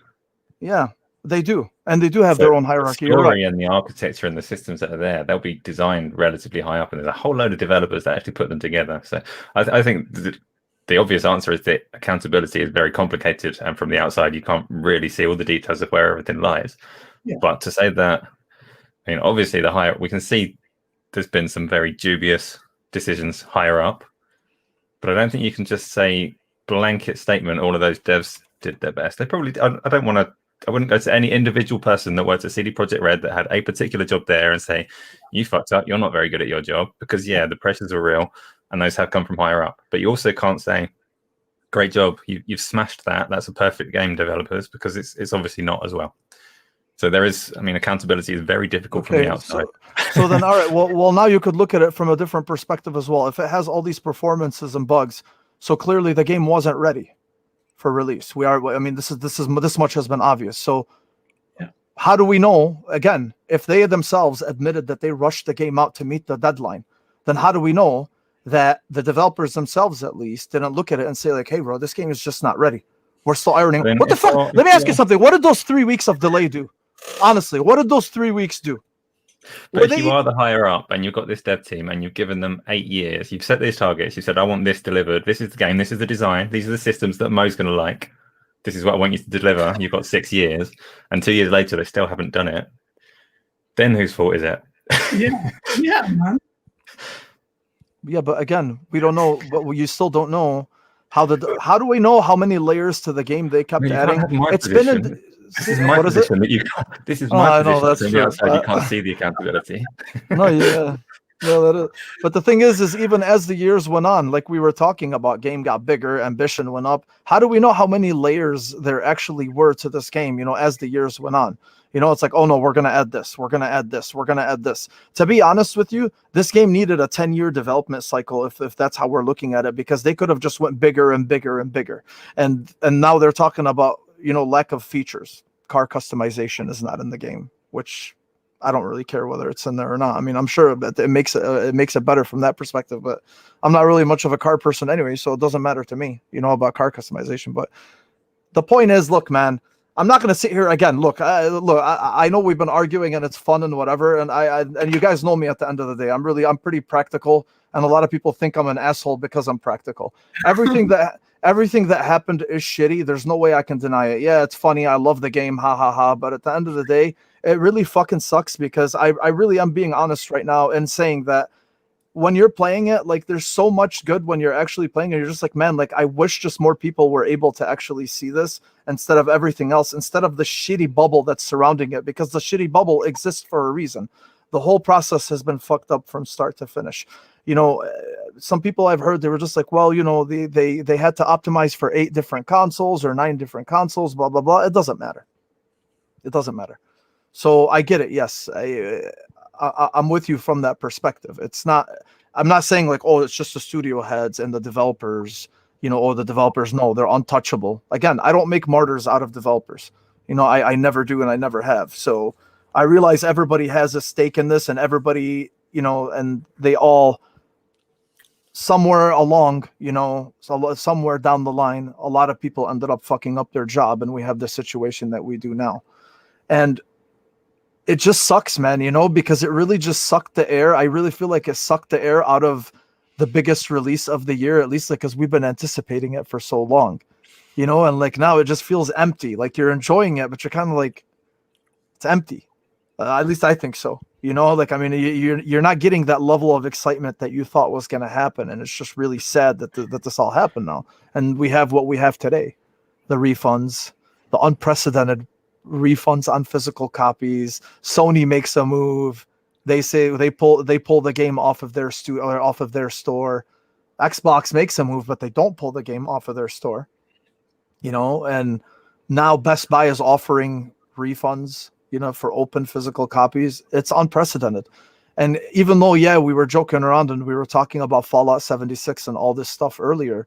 Yeah, they do, and they do have their own hierarchy. The story and the architecture and the systems that are there, they'll be designed relatively high up, and there's a whole load of developers that actually put them together. So I think the obvious answer is that accountability is very complicated, and from the outside, you can't really see all the details of where everything lies. Yeah. But to say that, I mean, obviously we can see there's been some very dubious decisions higher up, but I don't think you can just say blanket statement, all of those devs did their best. They probably, I wouldn't go to any individual person that worked at CD Projekt Red that had a particular job there and say, you fucked up, you're not very good at your job, because the pressures are real and those have come from higher up. But you also can't say, great job, you've smashed that, that's a perfect game, developers, because it's obviously not as well. So there is, accountability is very difficult from the outside. So then, all right, well, now you could look at it from a different perspective as well. If it has all these performances and bugs, so clearly the game wasn't ready for release. This much has been obvious. So how do we know, again, if they themselves admitted that they rushed the game out to meet the deadline, then how do we know that the developers themselves at least didn't look at it and say like, hey, bro, this game is just not ready. We're still ironing. What the fuck? Let me ask you something. What did those 3 weeks of delay do? Honestly, what did those 3 weeks do? But if you are the higher up and you've got this dev team and you've given them 8 years, you've set these targets, you said, I want this delivered. This is the game. This is the design. These are the systems that Mo's going to like. This is what I want you to deliver. You've got 6 years. And 2 years later, they still haven't done it. Then whose fault is it? Yeah, man. Yeah, but again, we don't know. But you still don't know how do we know how many layers to the game they kept adding? It's been this is my position that you can't. This is my position. That's from the outside, you can't see the accountability. No, yeah. No, that is. But the thing is even as the years went on, like we were talking about, game got bigger, ambition went up. How do we know how many layers there actually were to this game, as the years went on? It's like, oh no, we're going to add this. We're going to add this. We're going to add this. To be honest with you, this game needed a 10-year development cycle if that's how we're looking at it, because they could have just went bigger and bigger and bigger. And now they're talking about, lack of features. Car customization is not in the game, which I don't really care whether it's in there or not. I'm sure it makes it better from that perspective, but I'm not really much of a car person anyway, so it doesn't matter to me, about car customization. But the point is, look, man, I'm not going to sit here again. Look, I know we've been arguing and it's fun and whatever, and you guys know me. At the end of the day, I'm pretty practical, and a lot of people think I'm an asshole because I'm practical. Everything that happened is shitty. There's no way I can deny it. Yeah, it's funny. I love the game. Ha ha ha. But at the end of the day, it really fucking sucks, because I really am being honest right now and saying that when you're playing it, like, there's so much good when you're actually playing it. You're just like, man, like, I wish just more people were able to actually see this instead of everything else, instead of the shitty bubble that's surrounding it, because the shitty bubble exists for a reason. The whole process has been fucked up from start to finish. Some people I've heard, they were just like, well, they had to optimize for 8 different consoles or 9 different consoles, blah, blah, blah. It doesn't matter. It doesn't matter. So I get it. Yes. I'm with you from that perspective. I'm not saying like, oh, it's just the studio heads and the developers, or the developers. No, they're untouchable. Again, I don't make martyrs out of developers. I never do, and I never have. So I realize everybody has a stake in this, and everybody, and they all, somewhere along, somewhere down the line, a lot of people ended up fucking up their job, and we have the situation that we do now. And it just sucks, man, because it really just sucked the air. I really feel like it sucked the air out of the biggest release of the year, at least because we've been anticipating it for so long, and like now it just feels empty. Like you're enjoying it, but you're kind of like, it's empty. At least I think so. Like, I mean, you're not getting that level of excitement that you thought was going to happen. And it's just really sad that that this all happened now. And we have what we have today, the refunds, the unprecedented refunds on physical copies. Sony makes a move. They say they pull the game off of their off of their store. Xbox makes a move, but they don't pull the game off of their store. And now Best Buy is offering refunds, for open physical copies. It's unprecedented. And even though, we were joking around and we were talking about Fallout 76 and all this stuff earlier,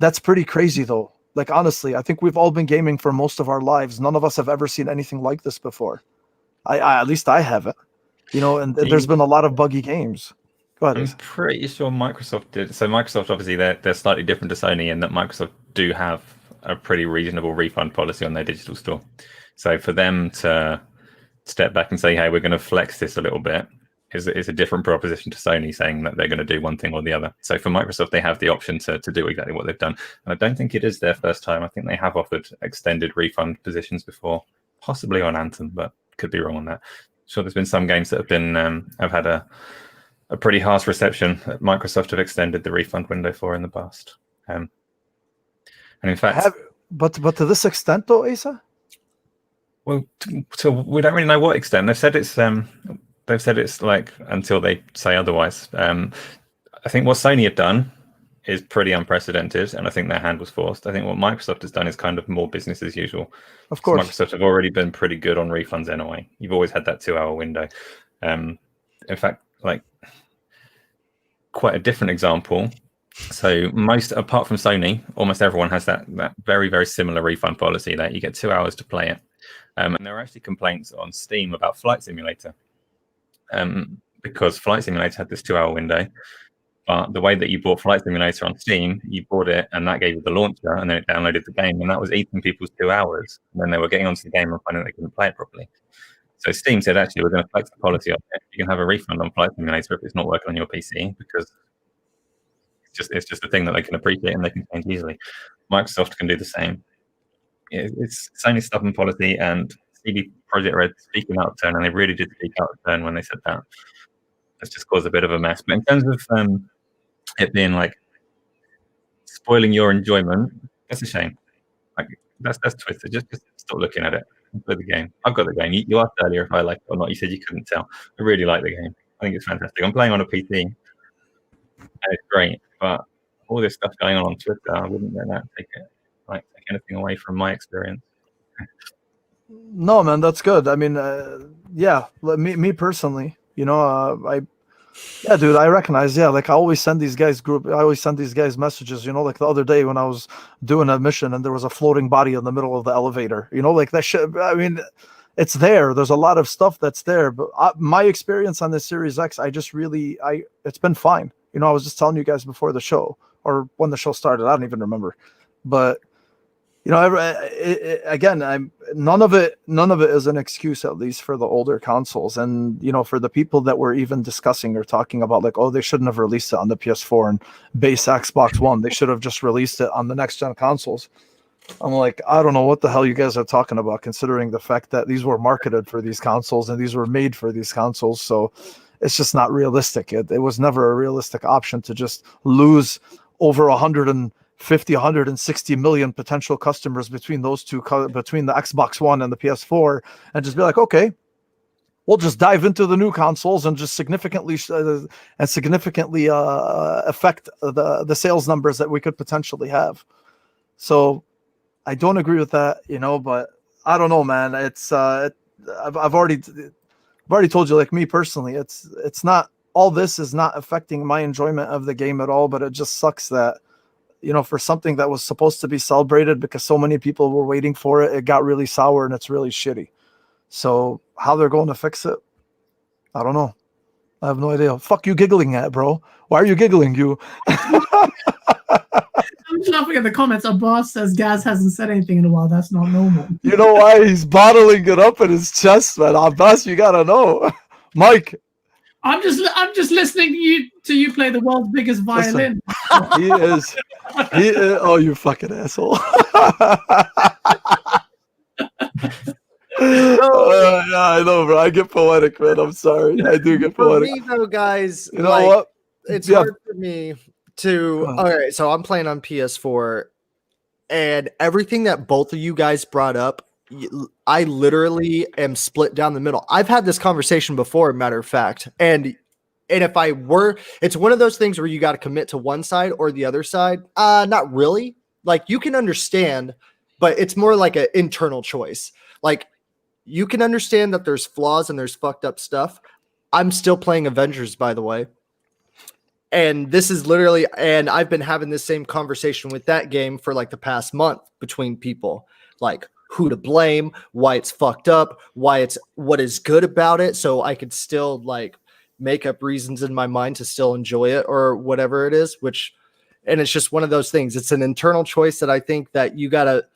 that's pretty crazy though. Like, honestly, I think we've all been gaming for most of our lives. None of us have ever seen anything like this before. I at least I haven't, and there's been a lot of buggy games. Go ahead. I'm pretty sure Microsoft did. So Microsoft, obviously, they're slightly different to Sony in that Microsoft do have a pretty reasonable refund policy on their digital store. So for them to step back and say, hey, we're going to flex this a little bit is a different proposition to Sony saying that they're going to do one thing or the other. So for Microsoft, they have the option to do exactly what they've done. And I don't think it is their first time. I think they have offered extended refund positions before, possibly on Anthem, but could be wrong on that. Sure, there's been some games that have had a pretty harsh reception that Microsoft have extended the refund window for in the past. And in fact... But to this extent though, Asa? Well, so we don't really know what extent. They've said it's like until they say otherwise. I think what Sony have done is pretty unprecedented, and I think their hand was forced. I think what Microsoft has done is kind of more business as usual. Of course, Microsoft have already been pretty good on refunds anyway. You've always had that 2-hour window. In fact, like quite a different example. So apart from Sony, almost everyone has that very, very similar refund policy that you get 2 hours to play it. And there are actually complaints on Steam about Flight Simulator because Flight Simulator had this 2-hour window. But the way that you bought Flight Simulator on Steam, you bought it and that gave you the launcher and then it downloaded the game. And that was eating people's 2 hours. And then they were getting onto the game and finding they couldn't play it properly. So Steam said, actually, we're going to flex the policy on it. You can have a refund on Flight Simulator if it's not working on your PC because it's just a thing that they can appreciate and they can change easily. Microsoft can do the same. It's Sony's stubborn policy, and CD Projekt Red speaking out of turn, and they really did speak out of turn when they said that. It's just caused a bit of a mess. But in terms of it being like spoiling your enjoyment, that's a shame. Like that's twisted. Just stop looking at it and play the game. I've got the game. You asked earlier if I like it or not. You said you couldn't tell. I really like the game. I think it's fantastic. I'm playing on a PC, and it's great. But all this stuff going on Twitter, I wouldn't let that take anything away from my experience. No, man, that's good. I mean, me personally, dude, I recognize, like I always send these guys messages, like the other day when I was doing a mission and there was a floating body in the middle of the elevator, like that shit. I mean, it's there. There's a lot of stuff that's there, but my experience on this Series X, it's been fine. I was just telling you guys before the show or when the show started, I don't even remember, but again, none of it is an excuse, at least for the older consoles. And, for the people that were even discussing or talking about like, oh, they shouldn't have released it on the PS4 and base Xbox One. They should have just released it on the next gen consoles. I'm like, I don't know what the hell you guys are talking about, considering the fact that these were marketed for these consoles and these were made for these consoles. So it's just not realistic. It was never a realistic option to just lose over 160 million potential customers between those two, between the Xbox One and the PS4, and just be like, okay, we'll just dive into the new consoles and just significantly affect the sales numbers that we could potentially have. So I don't agree with that, but I don't know, man. It's I've already told you, like me personally, it's not, all this is not affecting my enjoyment of the game at all, but it just sucks that, for something that was supposed to be celebrated because so many people were waiting for it, it got really sour and it's really shitty. So how they're going to fix it, I don't know. I have no idea. Fuck you giggling at, bro? Why are you giggling, you? I'm just laughing at the comments. Abbas says Gaz hasn't said anything in a while. That's not normal. You know why? He's bottling it up in his chest, man. Abbas, you gotta know. Mike. I'm just listening to you play the world's biggest violin. He is. Oh, you fucking asshole. Yeah, I know, bro. I get poetic, man. I'm sorry. I do get poetic. For me, though, guys, you know what? It's hard for me to. All right, so I'm playing on PS4, and everything that both of you guys brought up, I literally am split down the middle. I've had this conversation before, matter of fact, and if I were, it's one of those things where you got to commit to one side or the other side. Not really. Like, you can understand, but it's more like an internal choice. Like, you can understand that there's flaws and there's fucked up stuff. I'm still playing Avengers, by the way. And this is literally, and I've been having this same conversation with that game for like the past month between people. Like, who to blame, why it's fucked up, what is good about it, so I could still like make up reasons in my mind to still enjoy it or whatever it is, and it's just one of those things. It's an internal choice that I think that you gotta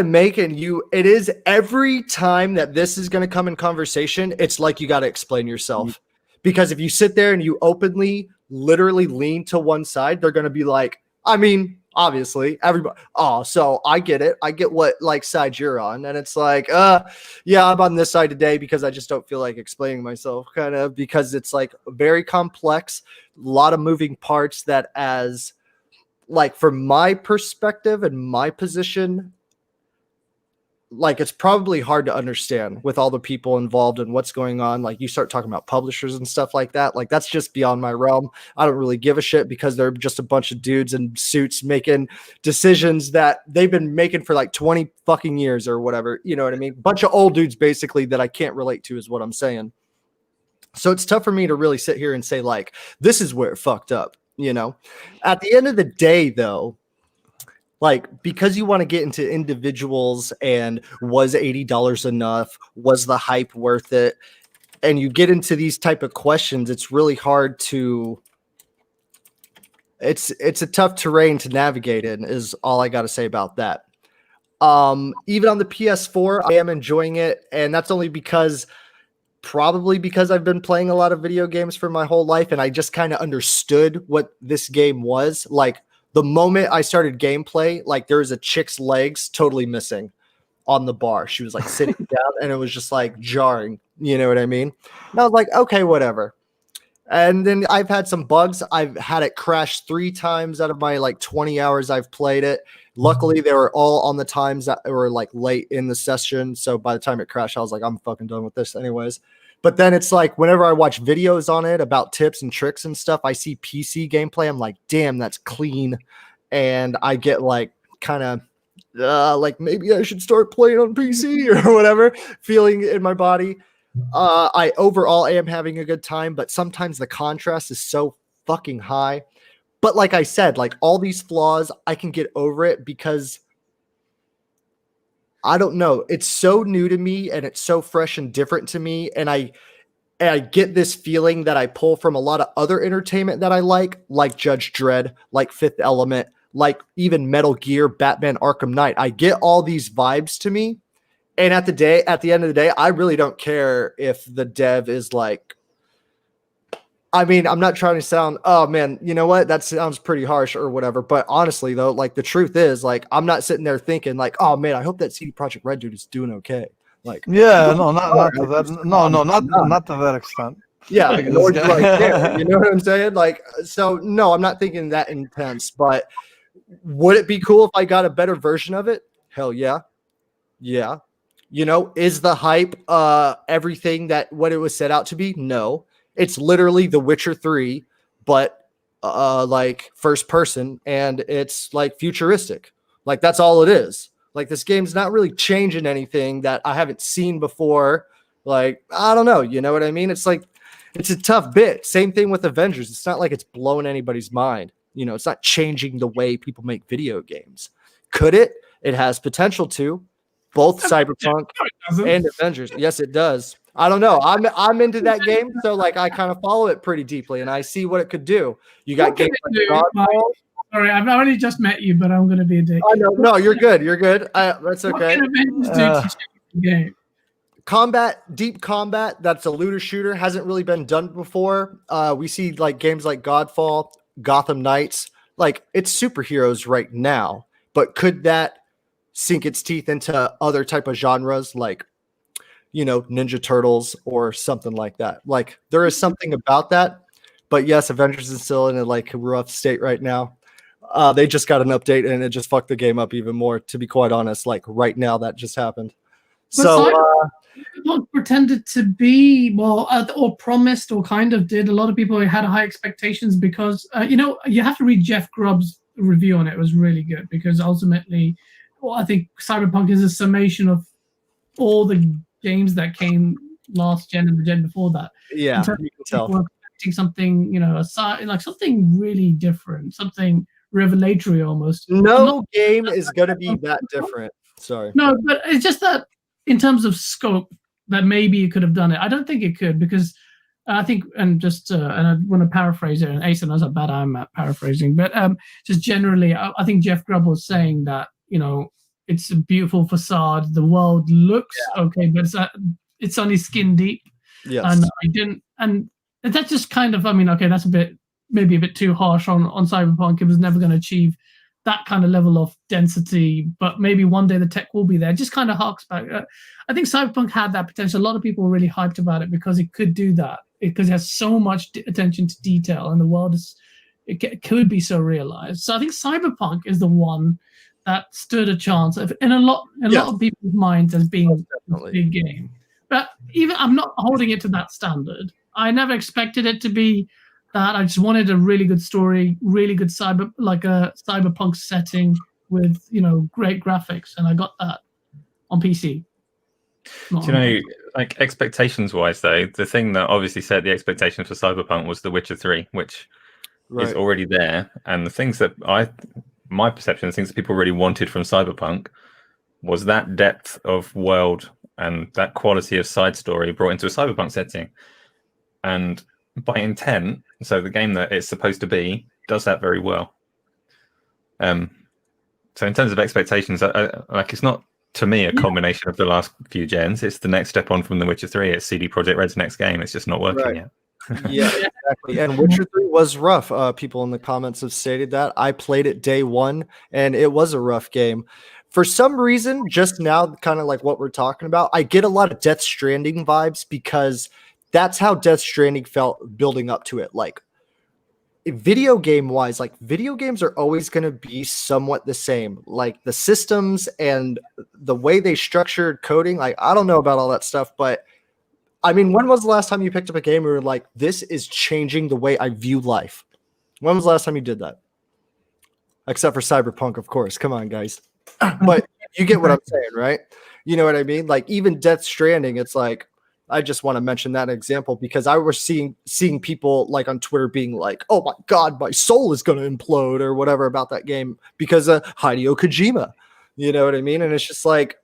make, and it is every time that this is going to come in conversation, it's like you got to explain yourself. Because if you sit there and you openly literally lean to one side, they're going to be like, I mean, obviously everybody, so I get it. I get what like side you're on. And it's like, yeah, I'm on this side today because I just don't feel like explaining myself, kind of, because it's like very complex, a lot of moving parts that, as like from my perspective and my position, like it's probably hard to understand with all the people involved and what's going on. Like, you start talking about publishers and stuff like that. Like, that's just beyond my realm. I don't really give a shit because they're just a bunch of dudes in suits making decisions that they've been making for like 20 fucking years or whatever. You know what I mean? Bunch of old dudes basically that I can't relate to is what I'm saying. So it's tough for me to really sit here and say like, this is where it fucked up, you know? At the end of the day though, like, because you want to get into individuals and was $80 enough? Was the hype worth it? And you get into these type of questions, it's really hard to, it's a tough terrain to navigate in, is all I got to say about that. Even on the PS4, I am enjoying it. And that's only probably because I've been playing a lot of video games for my whole life. And I just kind of understood what this game was. Like, the moment I started gameplay, like there was a chick's legs totally missing on the bar. She was like sitting down and it was just like jarring. You know what I mean? And I was like, okay, whatever. And then I've had some bugs. I've had it crash 3 times out of my like 20 hours I've played it. Luckily, they were all on the times that were like late in the session. So by the time it crashed, I was like, I'm fucking done with this anyways. But then it's like, whenever I watch videos on it about tips and tricks and stuff, I see PC gameplay. I'm like, damn, that's clean. And I get like kind of like maybe I should start playing on PC or whatever, feeling in my body. I overall am having a good time, but sometimes the contrast is so fucking high. But like I said, like all these flaws, I can get over it because I don't know. It's so new to me and it's so fresh and different to me. And I get this feeling that I pull from a lot of other entertainment that I like Judge Dredd, like Fifth Element, like even Metal Gear, Batman Arkham Knight. I get all these vibes to me. And at the end of the day, I really don't care if the dev is like, I mean, I'm not trying to sound, oh man, you know what? That sounds pretty harsh or whatever. But honestly, though, like the truth is, like, I'm not sitting there thinking like, oh man, I hope that CD Projekt Red dude is doing okay. Like, yeah, no, not to that. No, not to that extent. Yeah, nor do I care. You know what I'm saying? Like, so no, I'm not thinking that intense. But would it be cool if I got a better version of it? Hell yeah, yeah. You know, is the hype everything that what it was set out to be? No. It's literally The Witcher 3, but like first person, and it's like futuristic. Like that's all it is. Like this game's not really changing anything that I haven't seen before. Like, I don't know, you know what I mean? It's like, it's a tough bit. Same thing with Avengers. It's not like it's blowing anybody's mind. You know, it's not changing the way people make video games. Could it? It has potential to. Both Cyberpunk and Avengers. Yes, it does. I don't know. I'm into that game, so like I kind of follow it pretty deeply, and I see what it could do. You got games like Godfall. Sorry, I've only just met you, but I'm going to be a dick. I know. No, you're good. You're good. That's What okay. can Avengers do to change the game? Deep combat, that's a looter shooter, hasn't really been done before. We see like games like Godfall, Gotham Knights, like it's superheroes right now, but could that sink its teeth into other type of genres like, Ninja Turtles or something like that? Like there is something about that, but yes, Avengers is still in a like rough state right now. They just got an update and it just fucked the game up even more, to be quite honest. Like right now that just happened. Cyberpunk pretended to be or promised or kind of did. A lot of people had high expectations because you have to read Jeff Grubb's review on it. It was really good because ultimately, I think Cyberpunk is a summation of all the games that came last gen and the gen before that. Yeah, you can tell. People were expecting something, like something really different, something revelatory almost. No game is going to be that different. Sorry. No, but it's just that in terms of scope, that maybe it could have done it. I don't think it could because I think, and I want to paraphrase it, and Asa knows how bad I'm at paraphrasing, but just generally, I think Jeff Grubb was saying that, it's a beautiful facade. The world looks okay, but it's only skin deep. Yes. And that's just kind of, that's maybe a bit too harsh on Cyberpunk. It was never going to achieve that kind of level of density, but maybe one day the tech will be there. It just kind of harks back. I think Cyberpunk had that potential. A lot of people were really hyped about it because it could do that, because it has so much attention to detail, and the world could be so realized. So I think Cyberpunk is the one that stood a chance in a lot of people's minds as being a big game. But even I'm not holding it to that standard. I never expected it to be that. I just wanted a really good story, really good cyberpunk setting with great graphics, and I got that on PC. Like expectations wise though, the thing that obviously set the expectations for Cyberpunk was The Witcher 3, which is already there, and the things that my perception, the things that people really wanted from Cyberpunk was that depth of world and that quality of side story brought into a Cyberpunk setting. And by intent, so the game that it's supposed to be does that very well. So in terms of expectations, it's not, to me, a culmination of the last few gens. It's the next step on from The Witcher 3. It's CD Projekt Red's next game. It's just not working yet. Yeah, exactly. And Witcher 3 was rough. People in the comments have stated that. I played it day one, and it was a rough game. For some reason, just now, kind of like what we're talking about, I get a lot of Death Stranding vibes because that's how Death Stranding felt building up to it. Like, video game wise, like video games are always going to be somewhat the same. Like the systems and the way they structured coding, like I don't know about all that stuff, but I mean, when was the last time you picked up a game where you're like, this is changing the way I view life? When was the last time you did that? Except for Cyberpunk, of course. Come on, guys. But you get what I'm saying, right? You know what I mean? Like even Death Stranding, it's like, I just want to mention that example because I was seeing people like on Twitter being like, oh my God, my soul is going to implode or whatever about that game because of Hideo Kojima. You know what I mean? And it's just like,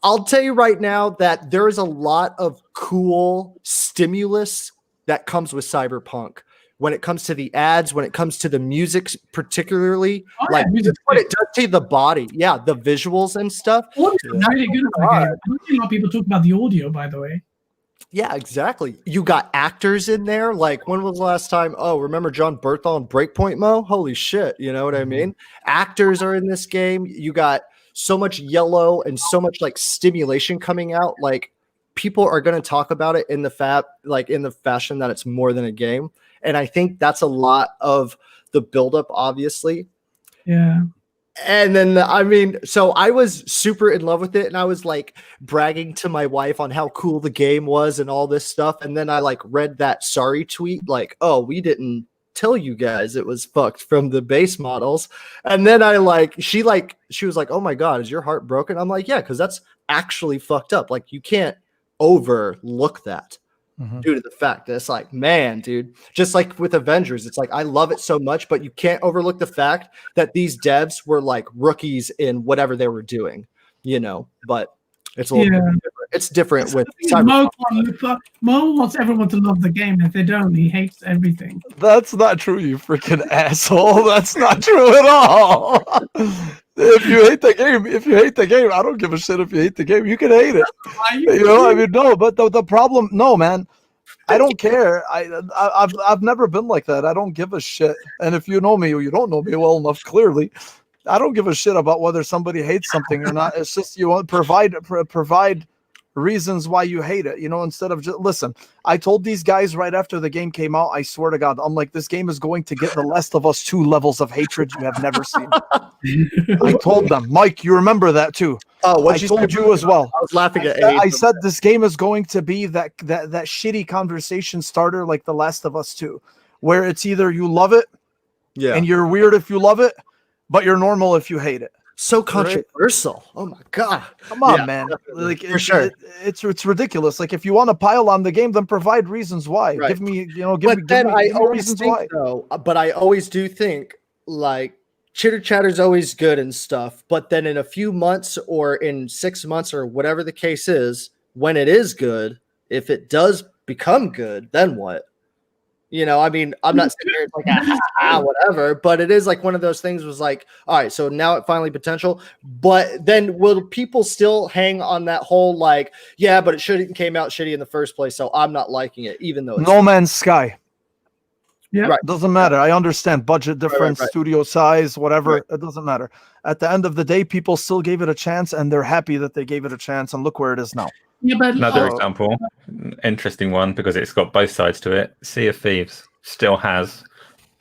I'll tell you right now that there is a lot of cool stimulus that comes with Cyberpunk. When it comes to the ads, when it comes to the music, particularly, what it does to the body. Yeah, the visuals and stuff. Really good. I don't see a lot of people talk about the audio, by the way. Yeah, exactly. You got actors in there. Like, when was the last time? Oh, remember John Berthal and Breakpoint Mo? Holy shit. You know what I mean? Actors are in this game. You got so much yellow and so much like stimulation coming out. Like, people are going to talk about it in the fashion that it's more than a game. And I think that's a lot of the buildup, obviously. Yeah. And then, I mean, so I was super in love with it. And I was like bragging to my wife on how cool the game was and all this stuff. And then I like read that sorry tweet, like, oh, we didn't tell you guys it was fucked from the base models. And then she was like, oh my God, is your heart broken? I'm like, yeah, because that's actually fucked up. Like, you can't overlook that. Due to the fact that it's like, man, dude, just like with Avengers, it's like, I love it so much, but you can't overlook the fact that these devs were like rookies in whatever they were doing, but it's a little bit different. It's different with Mo Cyberpunk. wants everyone to love the game. If they don't, he hates everything. That's not true, you freaking asshole. That's not true at all. If you hate the game, I don't give a shit if you hate the game. You can hate it. I mean, no, but the problem, no, man. I don't care. I've never been like that. I don't give a shit. And if you know me or you don't know me well enough, clearly, I don't give a shit about whether somebody hates something or not. It's just you want to provide reasons why you hate it, instead of just listen. I told these guys right after the game came out, I swear to God, I'm like, this game is going to get The Last of Us 2 levels of hatred you have never seen. I told them, Mike, you remember that too. Oh, I told you as well. I was laughing at I said this game is going to be that shitty conversation starter like The Last of Us 2, where it's either you love it, and you're weird if you love it, but you're normal if you hate it. So controversial. Right? Oh my God. Come on, man. Like for sure. It's ridiculous. Like if you want to pile on the game, then provide reasons why. Right. Give me reasons why. But I always do think like chitter chatter's always good and stuff. But then in a few months or in 6 months or whatever the case is, when it is good, if it does become good, then what? I mean, I'm not sitting here like, whatever, but it is like one of those things was like, all right, so now it finally potential, but then will people still hang on that whole like, yeah, but it came out shitty in the first place, so I'm not liking it, even though it's No Man's Sky. Yeah, right. Doesn't matter. I understand budget difference, right. Studio size, whatever. It doesn't matter. At the end of the day, people still gave it a chance, and they're happy that they gave it a chance. And look where it is now. Yeah, but another example, interesting one because it's got both sides to it. Sea of Thieves still has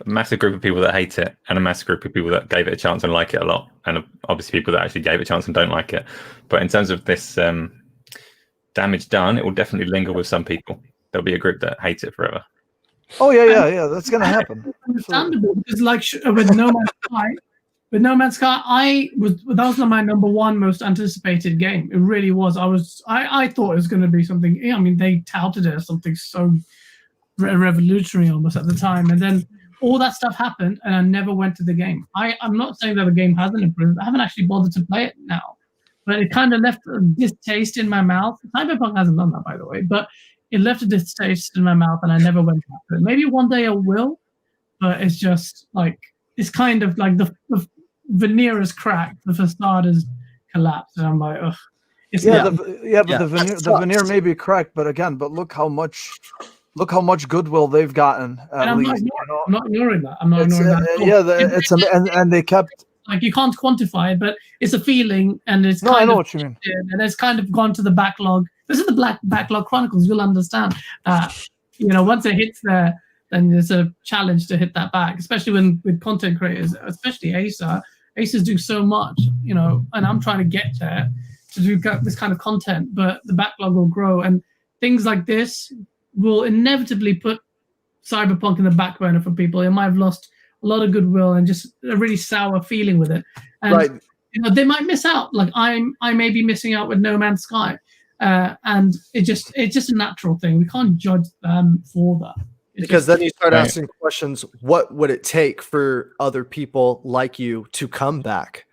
a massive group of people that hate it and a massive group of people that gave it a chance and like it a lot, and obviously people that actually gave it a chance and don't like it. But in terms of this damage done, it will definitely linger with some people. There'll be a group that hates it forever. Oh yeah. That's gonna happen. Understandable, because like with No Man's Sky. With No Man's Sky, that was my number one most anticipated game. It really was. I thought it was going to be something. I mean, they touted it as something so revolutionary almost at the time, and then all that stuff happened, and I never went to the game. I'm not saying that the game hasn't improved. I haven't actually bothered to play it now, but it kind of left a distaste in my mouth. Cyberpunk hasn't done that, by the way, but it left a distaste in my mouth, and I never went back to it. Maybe one day I will, but it's just like it's kind of like the veneer is cracked, the facade is collapsed, and I'm like, ugh. The veneer may be cracked, but look how much goodwill they've gotten. I'm not ignoring that. I'm not ignoring that. And they kept like you can't quantify it, but it's a feeling, and it's I know what you mean. And it's kind of gone to the backlog. This is the Backlog Chronicles. You'll understand that once it hits there, then there's a challenge to hit that back, especially with content creators, especially Acer. Acers do so much, and I'm trying to get there to do this kind of content, but the backlog will grow, and things like this will inevitably put Cyberpunk in the back burner for people. It might have lost a lot of goodwill and just a really sour feeling with it. And they might miss out. Like I may be missing out with No Man's Sky, and it's just a natural thing. We can't judge them for that. Because then you start asking questions, what would it take for other people like you to come back?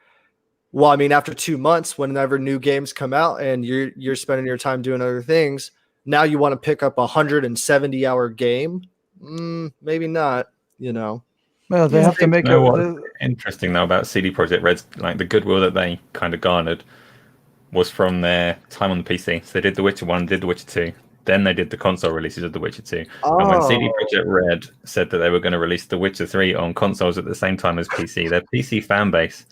Well, I mean, after 2 months, whenever new games come out and you're spending your time doing other things, now you want to pick up a 170-hour game? Maybe not, Well, they have to make it. What's interesting though about CD Projekt Red's like the goodwill that they kind of garnered was from their time on the PC. So they did The Witcher 1, did The Witcher 2. Then they did the console releases of The Witcher 2. And when CD Projekt Red said that they were going to release The Witcher 3 on consoles at the same time as PC, their PC fan base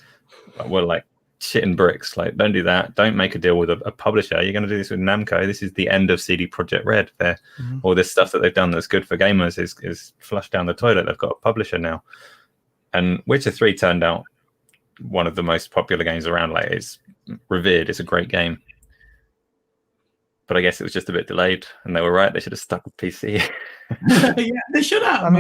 were like shitting bricks. Like, don't do that. Don't make a deal with a publisher. You're going to do this with Namco. This is the end of CD Projekt Red. All this stuff that they've done that's good for gamers is flushed down the toilet. They've got a publisher now. And Witcher 3 turned out one of the most popular games around. Like, it's revered. It's a great game. But I guess it was just a bit delayed, and they were right. They should have stuck with PC. Yeah, they should have.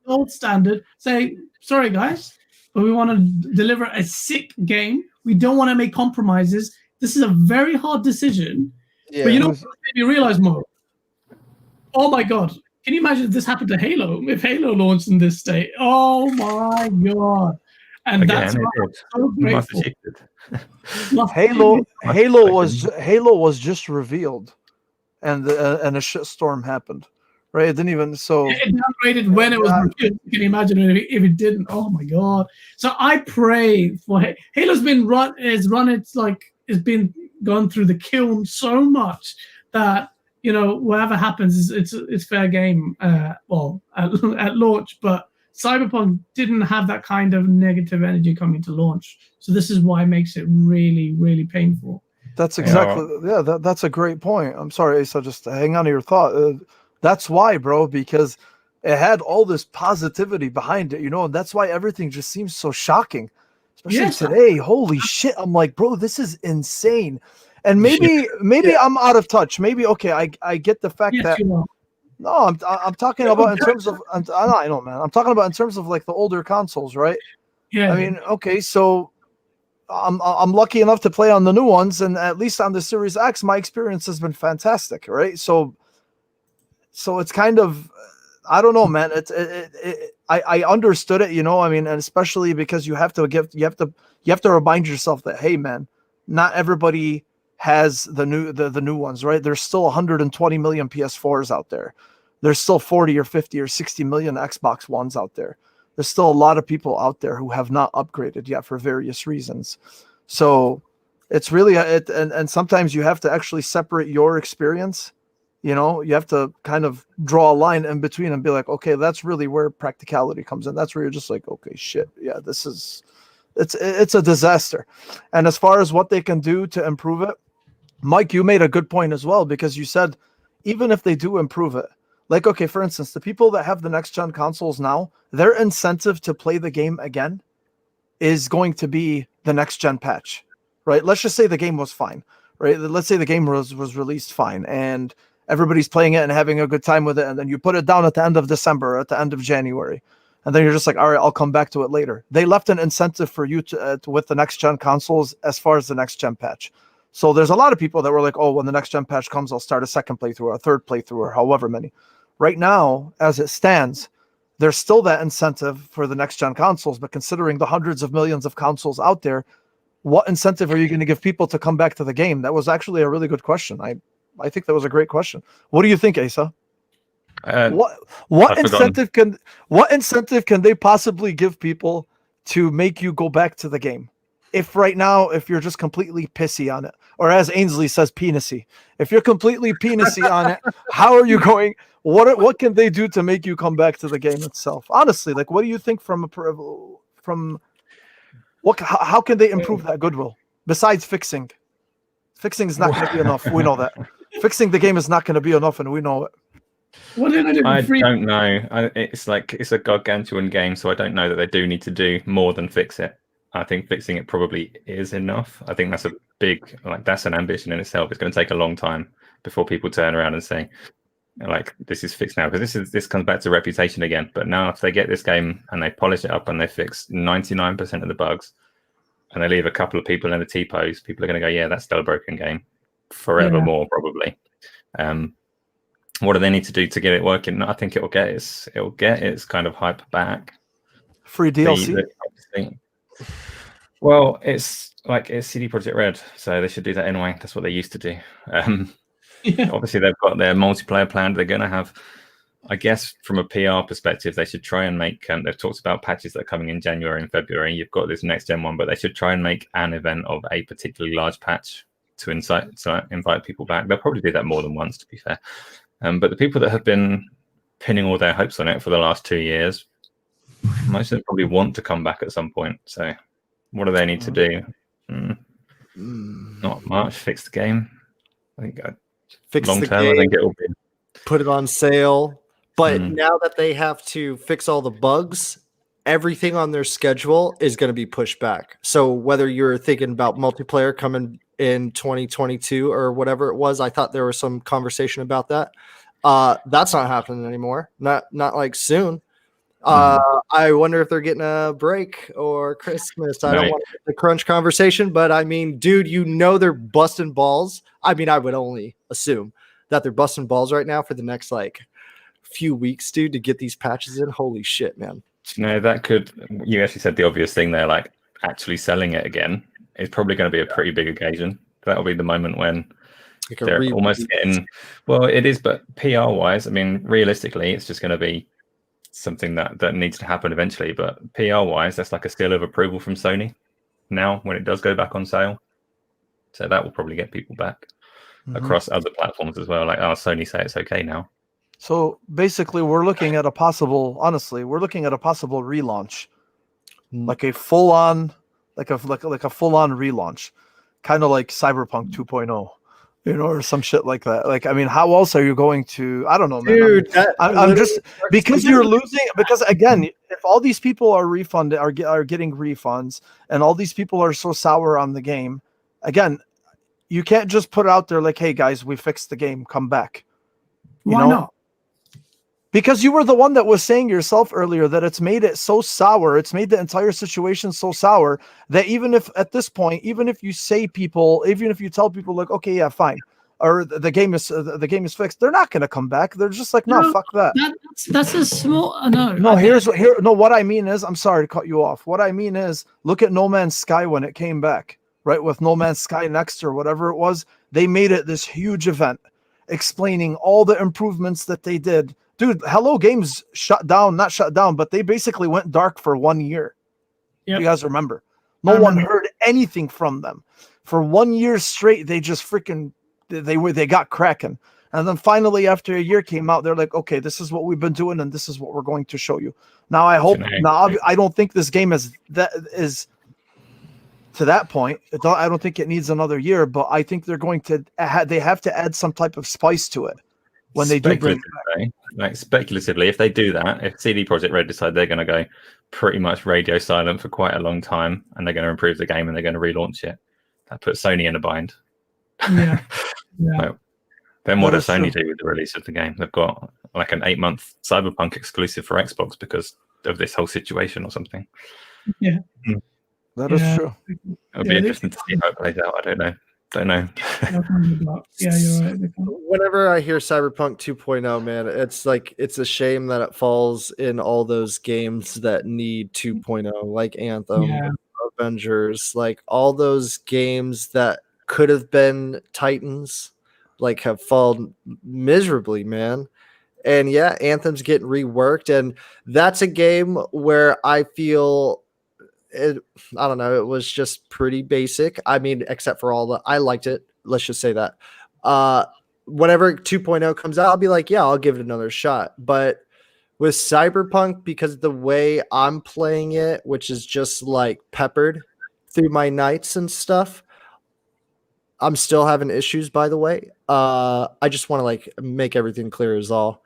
Old standard. Say, sorry guys, but we want to deliver a sick game. We don't want to make compromises. This is a very hard decision. Yeah, but what made me realize more? Oh my God. Can you imagine if this happened to Halo? If Halo launched in this state? Oh my God. And Again, that's it why I'm did. so You must grateful. have cheated. Halo was just revealed, and a shitstorm happened, right? It didn't even so. It downgraded when it was revealed. Can you imagine if it didn't? Oh my god! So I pray for Halo's been it's been gone through the kiln so much that whatever happens, it's fair game. Well, at launch, but Cyberpunk didn't have that kind of negative energy coming to launch. So this is why it makes it really, really painful. That's exactly that's a great point. I'm sorry, Asa, just hang on to your thought. That's why, bro, because it had all this positivity behind it, and that's why everything just seems so shocking. Especially today. Holy shit. I'm like, bro, this is insane. And maybe I'm out of touch. Maybe I get the fact that no, I'm talking about in terms of I know, man. I'm talking about in terms of like the older consoles, right? Yeah. I mean, okay, so I'm lucky enough to play on the new ones, and at least on the Series X, my experience has been fantastic, right? So it's kind of, I don't know, man. I understood it, I mean, and especially because you have to remind yourself that, hey, man, not everybody has the new ones, right? There's still 120 million PS4s out there. There's still 40 or 50 or 60 million Xbox Ones out there. There's still a lot of people out there who have not upgraded yet for various reasons. So it's really and sometimes you have to actually separate your experience. You have to kind of draw a line in between and be like, okay, that's really where practicality comes in. That's where you're just like, okay, shit, yeah, it's a disaster. And as far as what they can do to improve it, Mike, you made a good point as well, because you said even if they do improve it, like, okay, for instance, the people that have the next gen consoles now, their incentive to play the game again is going to be the next gen patch, right? Let's just say the game was fine, right? Let's say the game was released fine and everybody's playing it and having a good time with it. And then you put it down at the end of December, at the end of January. And then you're just like, all right, I'll come back to it later. They left an incentive for you to with the next gen consoles as far as the next gen patch. So there's a lot of people that were like, oh, when the next gen patch comes, I'll start a second playthrough or a third playthrough or however many. Right now, as it stands, there's still that incentive for the next gen consoles, but considering the hundreds of millions of consoles out there, what incentive are you going to give people to come back to the game? That was actually a really good question. I think that was a great question. What do you think, Asa? What incentive can they possibly give people to make you go back to the game? If right now, if you're just completely pissy on it, or as Ainsley says, penisy, if you're completely penisy on it, how are you going? What can they do to make you come back to the game itself? Honestly, like, what do you think how can they improve that goodwill besides fixing? Fixing is not going to be enough. We know that. Fixing the game is not going to be enough, and we know it. What did I do? I don't know. It's a gargantuan game, so I don't know that they do need to do more than fix it. I think fixing it probably is enough. I think that's a big, that's an ambition in itself. It's going to take a long time before people turn around and say, like, this is fixed now, because this comes back to reputation again. But now if they get this game and they polish it up and they fix 99% of the bugs and they leave a couple of people in the T-pose, people are going to go, yeah, that's still a broken game forevermore, probably. What do they need to do to get it working? I think it'll get its kind of hype back. Free DLC. Well, it's CD Projekt Red, so they should do that anyway. That's what they used to do. Obviously, they've got their multiplayer planned. They're going to have, I guess, from a PR perspective, they should try and make. They've talked about patches that are coming in January and February. You've got this next gen one, but they should try and make an event of a particularly large patch to invite people back. They'll probably do that more than once, to be fair. But the people that have been pinning all their hopes on it for the last 2 years, most of them probably want to come back at some point. So what do they need to do? Not much. Fix the game. I think Fix long the term, game, I think it will be. put it on sale. But now that they have to fix all the bugs, everything on their schedule is going to be pushed back. So whether you're thinking about multiplayer coming in 2022 or whatever it was, I thought there was some conversation about that. That's not happening anymore. Not like soon. I wonder if they're getting a break or Christmas. I don't want to get the crunch conversation, but I mean, dude, they're busting balls. I mean, I would only assume that they're busting balls right now for the next few weeks, dude, to get these patches in. Holy shit, man. That could. You actually said the obvious thing there. Like actually selling it again is probably going to be a pretty big occasion. That'll be the moment when Like a they're reboot. almost getting. Well, it is, but PR wise, I mean, realistically, it's just going to be something that needs to happen eventually. But PR wise, that's like a seal of approval from Sony now when it does go back on sale. So that will probably get people back across other platforms as well. Like, Sony say it's okay now. So basically, we're looking at a possible relaunch, like a full on, like a full on relaunch, kind of like Cyberpunk 2.0, or some shit like that. Like, I mean, how else are you going to? I don't know, man. Dude, I'm just because you're losing. Because again, if all these people are refunded, are getting refunds, and all these people are so sour on the game, again, you can't just put it out there like, "Hey guys, we fixed the game. Come back." Why not? Because you were the one that was saying yourself earlier that it's made it so sour. It's made the entire situation so sour that even if at this point, even if you tell people like, okay, yeah, fine, or the game is fixed, they're not going to come back. They're just like, no, fuck that. That's a small. What I mean is, I'm sorry to cut you off. What I mean is, look at No Man's Sky when it came back, right? With No Man's Sky Next or whatever it was, they made it this huge event explaining all the improvements that they did. Dude, Hello Games not shut down, but they basically went dark for 1 year. Yep. You guys remember? No one heard anything from them. For 1 year straight, they just they got cracking. And then finally, after a year came out, they're like, okay, this is what we've been doing, and this is what we're going to show you. Now, I don't think this game is to that point. I don't think it needs another year, but I think they're going to they have to add some type of spice to it. When they do bring it back. Like speculatively, if they do that, if CD Projekt Red decide they're going to go pretty much radio silent for quite a long time, and they're going to improve the game and they're going to relaunch it, that puts Sony in a bind. Yeah. Then what does Sony do with the release of the game? They've got like an 8-month Cyberpunk exclusive for Xbox because of this whole situation or something. Yeah. That is true. It'll be interesting to see how it plays out. I don't know. Yeah, you're right. Whenever I hear Cyberpunk 2.0, man, it's like it's a shame that it falls in all those games that need 2.0, like Anthem, Avengers, like all those games that could have been Titans, like have fallen miserably, man. And yeah, Anthem's getting reworked, and that's a game where I feel I don't know, it was just pretty basic. I mean, except for I liked it. Let's just say that. Whenever 2.0 comes out, I'll be like, yeah, I'll give it another shot. But with Cyberpunk, because of the way I'm playing it, which is just like peppered through my nights and stuff, I'm still having issues, by the way. I just want to like make everything clear as all.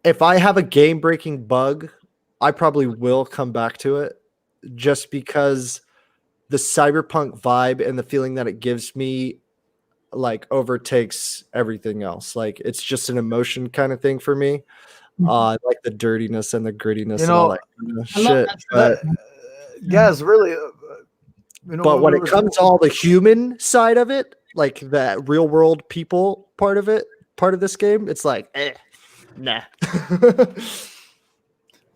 If I have a game-breaking bug, I probably will come back to it just because the Cyberpunk vibe and the feeling that it gives me like overtakes everything else. Like it's just an emotion kind of thing for me. I like the dirtiness and the grittiness and all that kind of shit. It's really. But when it comes to all the human side of it, like that real world people part of this game, it's like, nah.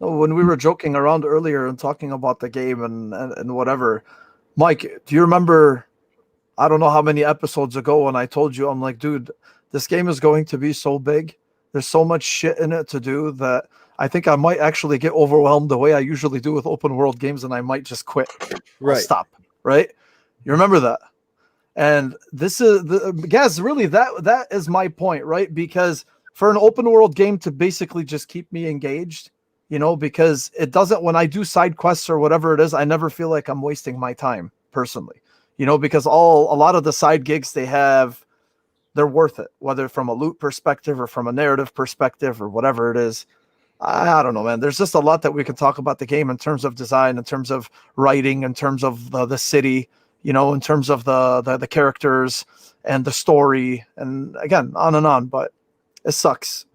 When we were joking around earlier and talking about the game and whatever, Mike, do you remember, I don't know how many episodes ago when I told you, I'm like, dude, this game is going to be so big. There's so much shit in it to do that I think I might actually get overwhelmed the way I usually do with open world games, and I might just quit. Right. I'll stop. Right. You remember that? And this is really that is my point, right? Because for an open world game to basically just keep me engaged, because it doesn't, when I do side quests or whatever it is, I never feel like I'm wasting my time personally, because a lot of the side gigs they have, they're worth it, whether from a loot perspective or from a narrative perspective or whatever it is. I don't know, man. There's just a lot that we can talk about the game in terms of design, in terms of writing, in terms of the city, in terms of the characters and the story, and again, on and on. But it sucks.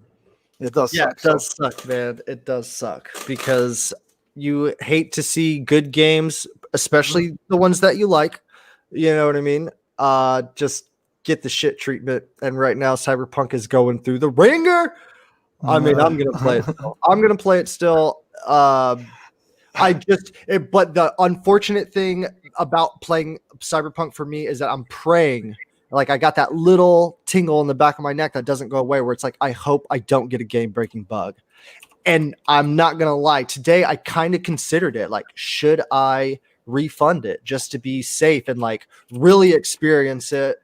It does suck. It does suck, man. It does suck because you hate to see good games, especially the ones that you like. You know what I mean? Just get the shit treatment. And right now, Cyberpunk is going through the ringer. I mean, I'm gonna play it still. I'm gonna play it still. But the unfortunate thing about playing Cyberpunk for me is that I'm praying. Like, I got that little tingle in the back of my neck that doesn't go away, where it's like, I hope I don't get a game-breaking bug. And I'm not gonna lie, today I kind of considered it. Like, should I refund it just to be safe and like really experience it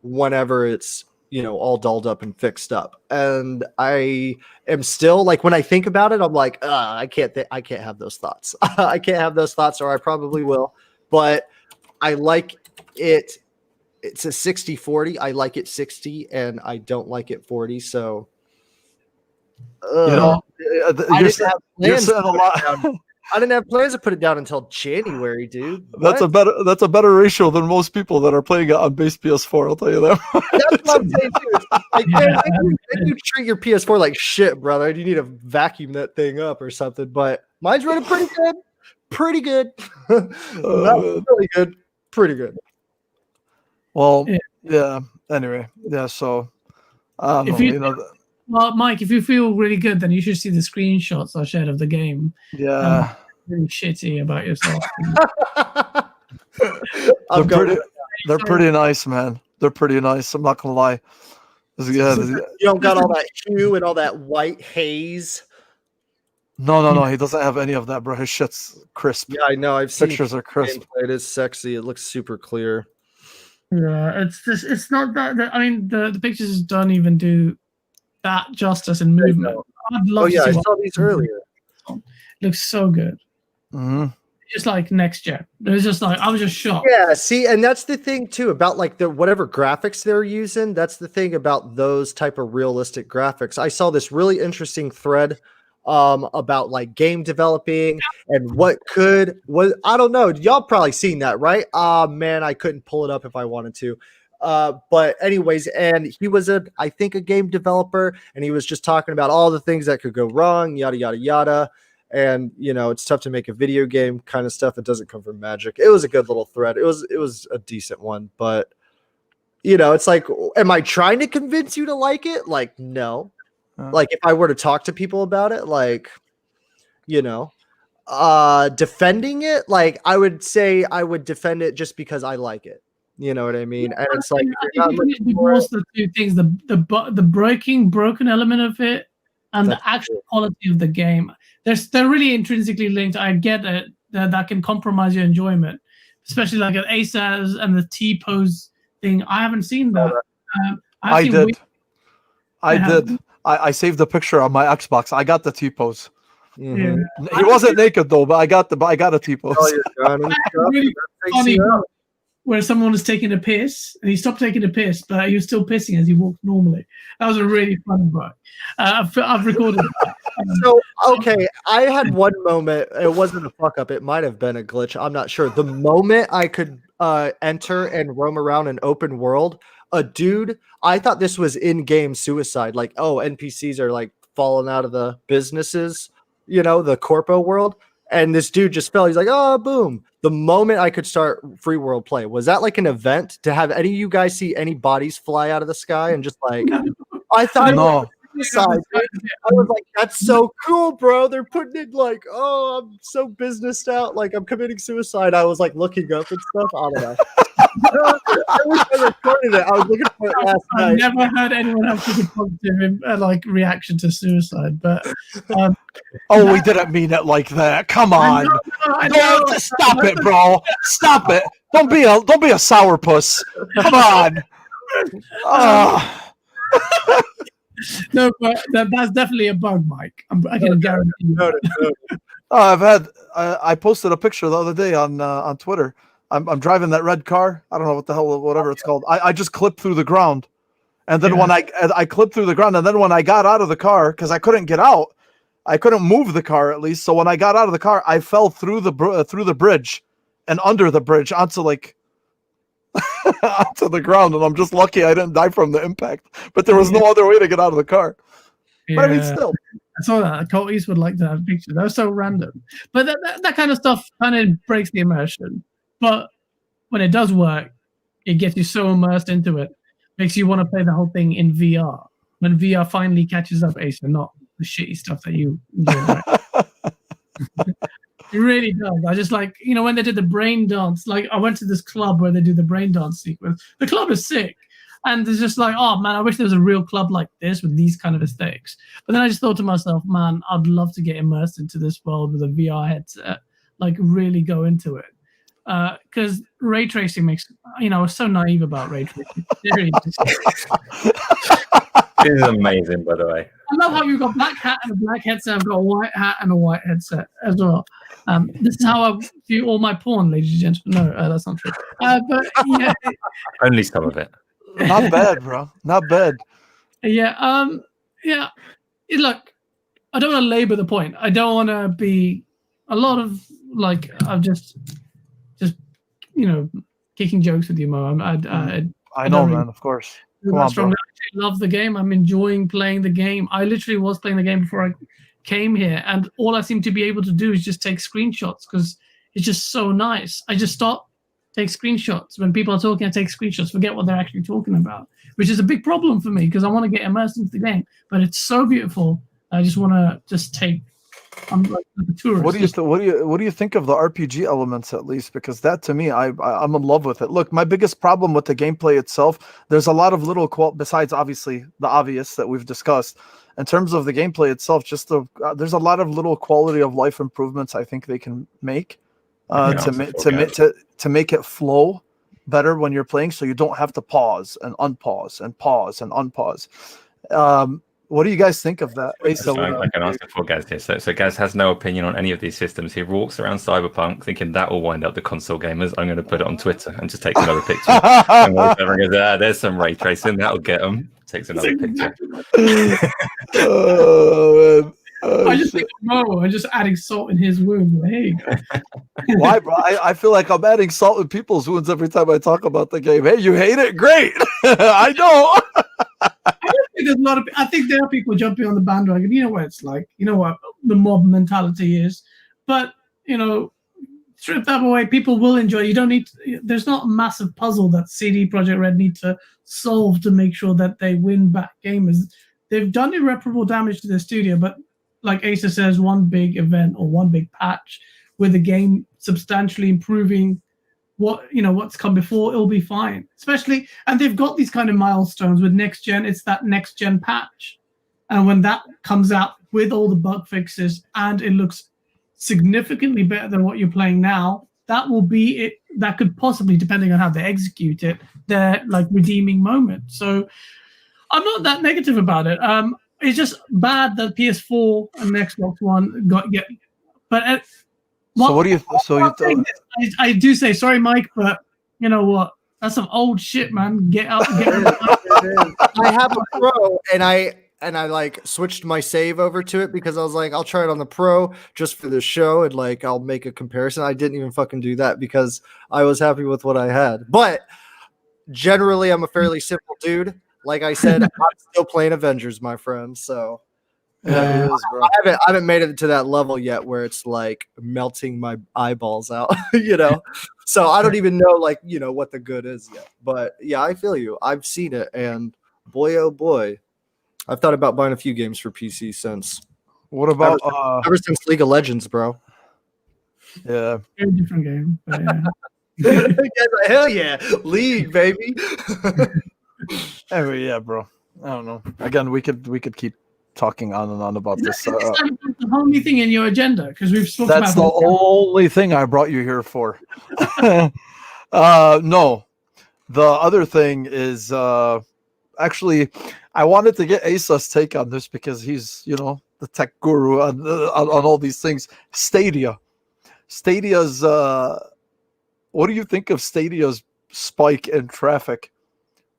whenever it's, you know, all dolled up and fixed up? And I am still like, when I think about it, I'm like, I can't have those thoughts. I can't have those thoughts, or I probably will. But I like it. It's a 60-40. I like it 60 and I don't like it 40. So I didn't have plans to put it down until January, dude. That's a better ratio than most people that are playing it on base PS4. I'll tell you that. That's what I'm saying too. Like, man, you treat your PS4 like shit, brother. You need to vacuum that thing up or something. But mine's running pretty good. Not really good. Pretty good. Well, yeah. Anyway, yeah. So, well, Mike, if you feel really good, then you should see the screenshots I shared of the game. Yeah. Really shitty about yourself. They're pretty nice, man. They're pretty nice. I'm not gonna lie. You don't got all that hue and all that white haze. No. He doesn't have any of that, bro. His shit's crisp. Yeah, I know. I've seen pictures are crisp. It is sexy. It looks super clear. Yeah, it's not that. I mean, the pictures don't even do that justice in movement. I'd love to see I saw these earlier. Looks so good. Mm-hmm. Just like next gen. It was just like, I was just shocked. Yeah, see, and that's the thing too about like the whatever graphics they're using. That's the thing about those type of realistic graphics. I saw this really interesting thread about like game developing and what I don't know. Y'all probably seen that, right? Man, I couldn't pull it up if I wanted to. But anyways, and he was I think a game developer, and he was just talking about all the things that could go wrong, yada yada yada. And you know, it's tough to make a video game kind of stuff. It doesn't come from magic. It was a good little thread. It was a decent one, but you know, it's like, am I trying to convince you to like it? Like, no. Like, if I were to talk to people about it, like, you know, defending it, like, I would say I would defend it just because I like it. You know what I mean? And it's like, the two things: the broken element of it, and the actual quality of the game. They're really intrinsically linked. I get it that can compromise your enjoyment, especially like an ASAS and the T-pose thing. I haven't seen that. I did. I saved the picture on my Xbox. I got the T-pose. Yeah. He wasn't naked though, but I got a T-pose. Really funny where someone was taking a piss and he stopped taking a piss, but he was still pissing as he walked normally. That was a really fun book. I've recorded it. So, okay, I had one moment. It wasn't a fuck up. It might have been a glitch. I'm not sure. The moment I could enter and roam around an open world, a dude, I thought this was in-game suicide. Like, oh, NPCs are like falling out of the businesses, you know, the corpo world. And this dude just fell. He's like, oh, boom. The moment I could start free world play, was that like an event to have any of you guys see any bodies fly out of the sky and just like, I thought no. I was like, that's so cool, bro. They're putting it like, oh, I'm so businessed out, like I'm committing suicide. I was like looking up and stuff. I don't know. I wish I recorded it. I was looking for it last night. I've never heard anyone have such a positive like reaction to suicide, but we didn't mean it like that. Come on, stop it, bro. Stop it. Don't be a sourpuss. Come on. No, but that's definitely a bug, Mike. I can guarantee you. I posted a picture the other day on Twitter. I'm driving that red car. I don't know what the hell, whatever it's called. I just clipped through the ground, and then when I clipped through the ground, and then when I got out of the car, because I couldn't get out, I couldn't move the car at least. So when I got out of the car, I fell through the bridge and under the bridge onto like onto the ground, and I'm just lucky I didn't die from the impact. But there was no other way to get out of the car. Yeah. But I mean, still. I saw that. Colt Eastwood liked to have pictures. That was so random. But that kind of stuff kind of breaks the immersion. But when it does work, it gets you so immersed into it, makes you want to play the whole thing in VR. When VR finally catches up, Ace or not. the shitty stuff that you enjoy. It really does. I just like, when they did the brain dance, like I went to this club where they do the brain dance sequence. The club is sick. And it's just like, oh man, I wish there was a real club like this with these kind of aesthetics. But then I just thought to myself, man, I'd love to get immersed into this world with a VR headset, like really go into it. Because ray tracing makes, I was so naive about ray tracing. It is amazing, by the way. I love how you've got black hat and a black headset. I've got a white hat and a white headset as well. This is how I view all my porn, ladies and gentlemen. No, that's not true. But yeah, only some of it. Not bad, bro. Not bad. Yeah. Yeah. Look, I don't want to labor the point. I don't want to be a lot of like. I'm just kicking jokes with you, Mo. I know, man. Of course. Come on, bro. I actually love the game. I'm enjoying playing the game. I literally was playing the game before I came here, and all I seem to be able to do is just take screenshots because it's just so nice. I just stop, take screenshots. When people are talking, I take screenshots, forget what they're actually talking about, which is a big problem for me because I want to get immersed into the game. But it's so beautiful. I just want to just take. I'm like a tourist. What do you think of the RPG elements at least? Because that to me, I'm in love with it. Look, my biggest problem with the gameplay itself, there's a lot of little besides obviously the obvious that we've discussed. In terms of the gameplay itself, just there's a lot of little quality of life improvements I think they can make to make it flow better when you're playing, so you don't have to pause and unpause and pause and unpause. What do you guys think of that? I can answer for Gaz here. So Gaz has no opinion on any of these systems. He walks around Cyberpunk thinking that will wind up the console gamers. I'm going to put it on Twitter and just take another picture. And everyone goes, there's some ray tracing. That'll get them. Takes another picture. Oh, man. I just think of Mo. I'm just adding salt in his wound. Hey. Why, bro? I feel like I'm adding salt in people's wounds every time I talk about the game. Hey, you hate it? Great. I know. I think there are people jumping on the bandwagon. You know what it's like. You know what the mob mentality is. But strip that away, people will enjoy. You don't need. There's not a massive puzzle that CD Projekt Red need to solve to make sure that they win back gamers. They've done irreparable damage to their studio, but like Asa says, one big event or one big patch with the game substantially improving what's come before, it'll be fine. Especially, and they've got these kind of milestones with next gen. It's that next gen patch, and when that comes out with all the bug fixes and it looks significantly better than what you're playing now, that will be it. That could possibly, depending on how they execute it, their like redeeming moment. So I'm not that negative about it. It's just bad that PS4 and Xbox One get. But I do say sorry, Mike, but you know what? That's some old shit, man. Get out. I have a Pro, and I like switched my save over to it because I was like, I'll try it on the Pro just for the show, and like I'll make a comparison. I didn't even fucking do that because I was happy with what I had. But generally, I'm a fairly simple dude. Like I said, I'm still playing Avengers, my friend. So yeah, it is, bro. I haven't made it to that level yet where it's like melting my eyeballs out, So I don't even know what the good is yet. But yeah, I feel you. I've seen it, and boy, oh boy, I've thought about buying a few games for PC since. What about ever since League of Legends, bro? Yeah, very different game. Yeah. Hell yeah, League, baby. Anyway, yeah, bro. I don't know. Again, we could keep talking on and on about this. The only thing in your agenda, because we've spoken that's about the only thing I brought you here for. No, the other thing is actually I wanted to get Asa's take on this because he's the tech guru on all these things. Stadia's what do you think of Stadia's spike in traffic?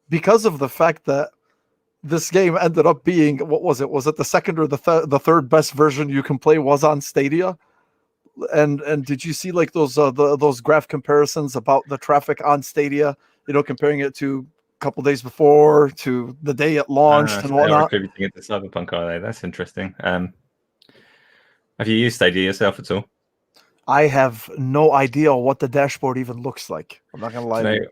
Because of the fact that this game ended up being, what was it? Was it the second or the third best version you can play was on Stadia? And did you see like those graph comparisons about the traffic on Stadia? Comparing it to a couple days before to the day it launched and whatnot. They are contributing to Cyberpunk, are they? That's interesting. Have you used Stadia yourself at all? I have no idea what the dashboard even looks like. I'm not gonna lie to you.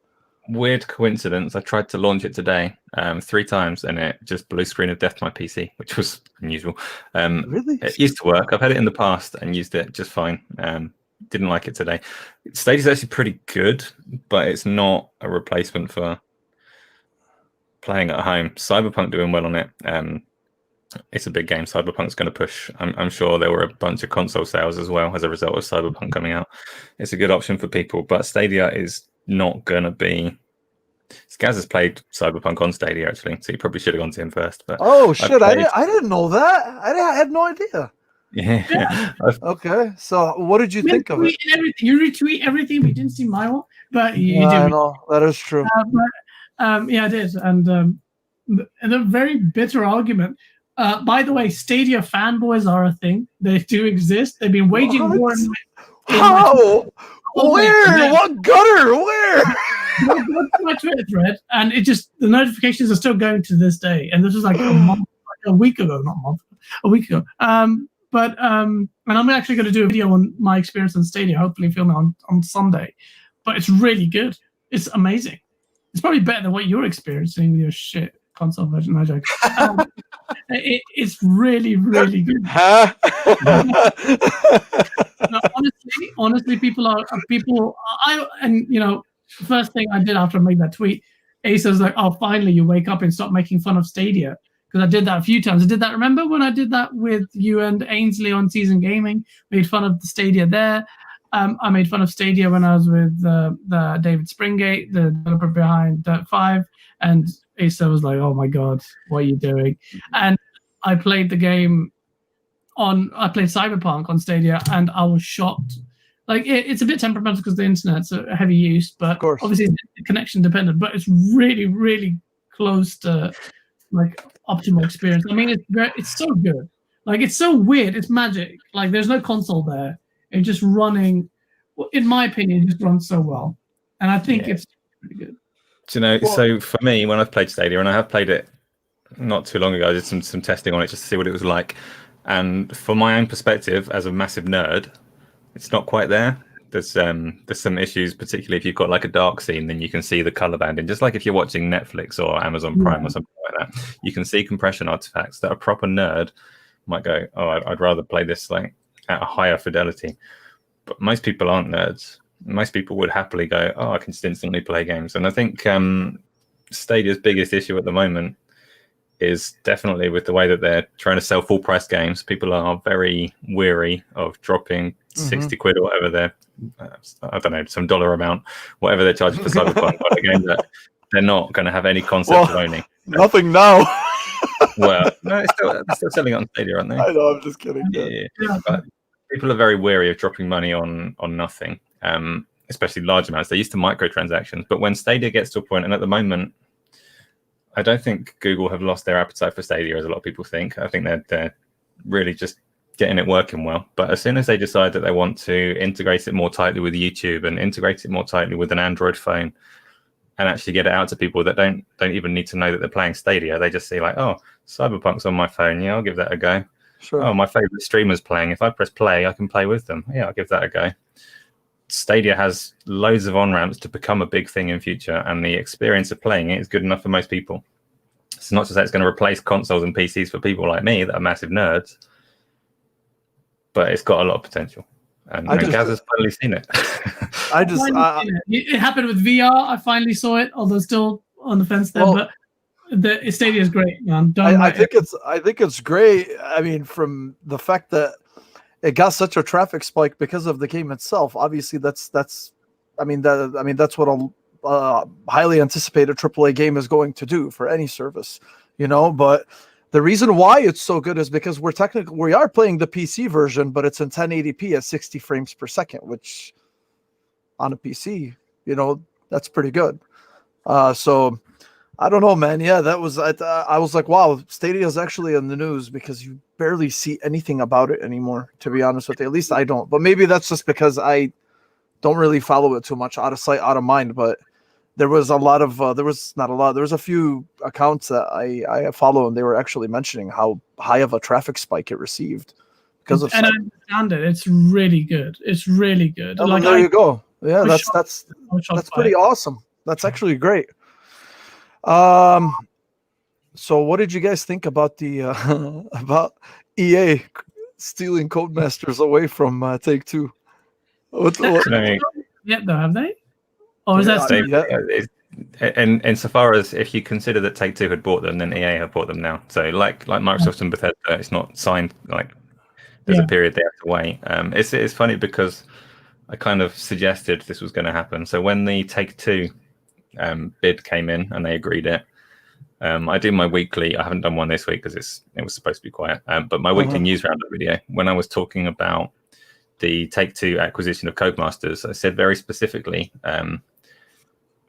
weird coincidence. I tried to launch it today 3 times, and it just blue screen of death to my PC, which was unusual. Really? It used to work. I've had it in the past and used it just fine. Didn't like it today. Stadia is actually pretty good, but it's not a replacement for playing at home. Cyberpunk doing well on it. It's a big game. Cyberpunk's going to push. I'm sure there were a bunch of console sales as well as a result of Cyberpunk coming out. It's a good option for people, but Stadia is not going to be. Gaz has played Cyberpunk on Stadia actually, so you probably should have gone to him first. But oh shit, I didn't know that. I had no idea. Yeah. Okay, so what did you think of it? Everything. You retweet everything. We didn't see my one, but you do. I know that is true. Yeah, I did, and a very bitter argument. By the way, Stadia fanboys are a thing. They do exist. They've been waging war. How? Where? What gutter? Where? Go to my Twitter thread, and the notifications are still going to this day. And this was like a week ago, not a month, a week ago. And I'm actually going to do a video on my experience on Stadia, hopefully film it on Sunday. But it's really good. It's amazing. It's probably better than what you're experiencing with your shit console version. No joke. It's really, really good. No, honestly, first thing I did after I made that tweet, Asa was like, "Oh, finally, you wake up and stop making fun of Stadia." Because I did that a few times. I did that. Remember when I did that with you and Ainsley on Season Gaming? Made fun of the Stadia there. I made fun of Stadia when I was with the David Springate, the developer behind Dirt 5, and Asa was like, "Oh my god, what are you doing?" And I played the game I played Cyberpunk on Stadia, and I was shocked. Like it's a bit temperamental because the internet's a heavy use, but obviously it's connection dependent. But it's really, really close to like optimal experience. I mean, it's so good. Like it's so weird. It's magic. Like there's no console there. It's just running. In my opinion, it just runs so well, and I think it's pretty good. Do you know? So for me, when I've played Stadia, and I have played it not too long ago, I did some testing on it just to see what it was like. And from my own perspective, as a massive nerd, it's not quite there. There's some issues, particularly if you've got like a dark scene, then you can see the color banding. Just like if you're watching Netflix or Amazon Prime or something like that, you can see compression artifacts that a proper nerd might go, "Oh, I'd rather play this like at a higher fidelity." But most people aren't nerds. Most people would happily go, "Oh, I can just instantly play games." And I think Stadia's biggest issue at the moment is definitely with the way that they're trying to sell full price games. People are very weary of dropping 60 quid or whatever they're, I don't know, some dollar amount, whatever they're charging for Cyberpunk, but a game that they're not going to have any concept of owning. Nothing now. Well, no, they're still selling it on Stadia, aren't they? I know, I'm just kidding. Yeah. But people are very weary of dropping money on nothing, especially large amounts. They're used to microtransactions, but when Stadia gets to a point, and at the moment, I don't think Google have lost their appetite for Stadia, as a lot of people think. I think they're really just getting it working well. But as soon as they decide that they want to integrate it more tightly with YouTube and integrate it more tightly with an Android phone and actually get it out to people that don't even need to know that they're playing Stadia, they just see like, "Oh, Cyberpunk's on my phone. Yeah, I'll give that a go." Sure. "Oh, my favorite streamer's playing. If I press play, I can play with them. Yeah, I'll give that a go." Stadia has loads of on-ramps to become a big thing in future, and the experience of playing it is good enough for most people. It's not to say it's going to replace consoles and PCs for people like me that are massive nerds, but it's got a lot of potential. And Gaz has finally seen it. It happened with VR. I finally saw it, although still on the fence there. But the Stadia is great, man. I think it's great. I mean, from the fact that it got such a traffic spike because of the game itself. Obviously, that's what a highly anticipated AAA game is going to do for any service, But the reason why it's so good is because we are playing the PC version, but it's in 1080p at 60 frames per second, which on a PC, that's pretty good. So I don't know, man. Yeah, that was I was like, wow, Stadia is actually in the news because you barely see anything about it anymore, to be honest with you. At least I don't. But maybe that's just because I don't really follow it too much, out of sight, out of mind. But there was a lot of there was a few accounts that I follow, and they were actually mentioning how high of a traffic spike it received because of. And I understand it. It's really good. It's really good. Oh, there you go. Yeah, that's pretty awesome. That's actually great. So what did you guys think about the about EA stealing Codemasters away from Take-Two? What? Yeah, though, have they? Or is that still? And insofar as if you consider that Take-Two had bought them, then EA have bought them now. So like Microsoft and Bethesda, it's not signed. Like there's a period they have to wait. It's funny because I kind of suggested this was going to happen. So when the Take-Two bid came in and they agreed it, I do my weekly. I haven't done one this week because it was supposed to be quiet. But my weekly news roundup video, when I was talking about the Take-Two acquisition of Codemasters, I said very specifically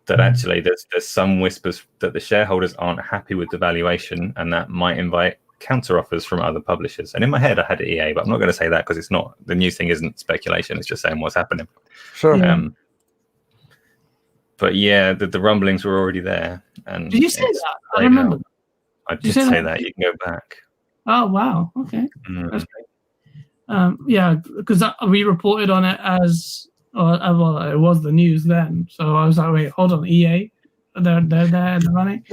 that actually there's some whispers that the shareholders aren't happy with the valuation, and that might invite counter offers from other publishers. And in my head, I had EA, but I'm not going to say that because it's not, the news thing isn't speculation. It's just saying what's happening. Sure. But yeah, the rumblings were already there. And did you say that? I remember. I did say that. You can go back. Oh wow. Okay. That's great. Yeah, because we reported on it as well. It was the news then, so I was like, wait, hold on, EA, they're there and running.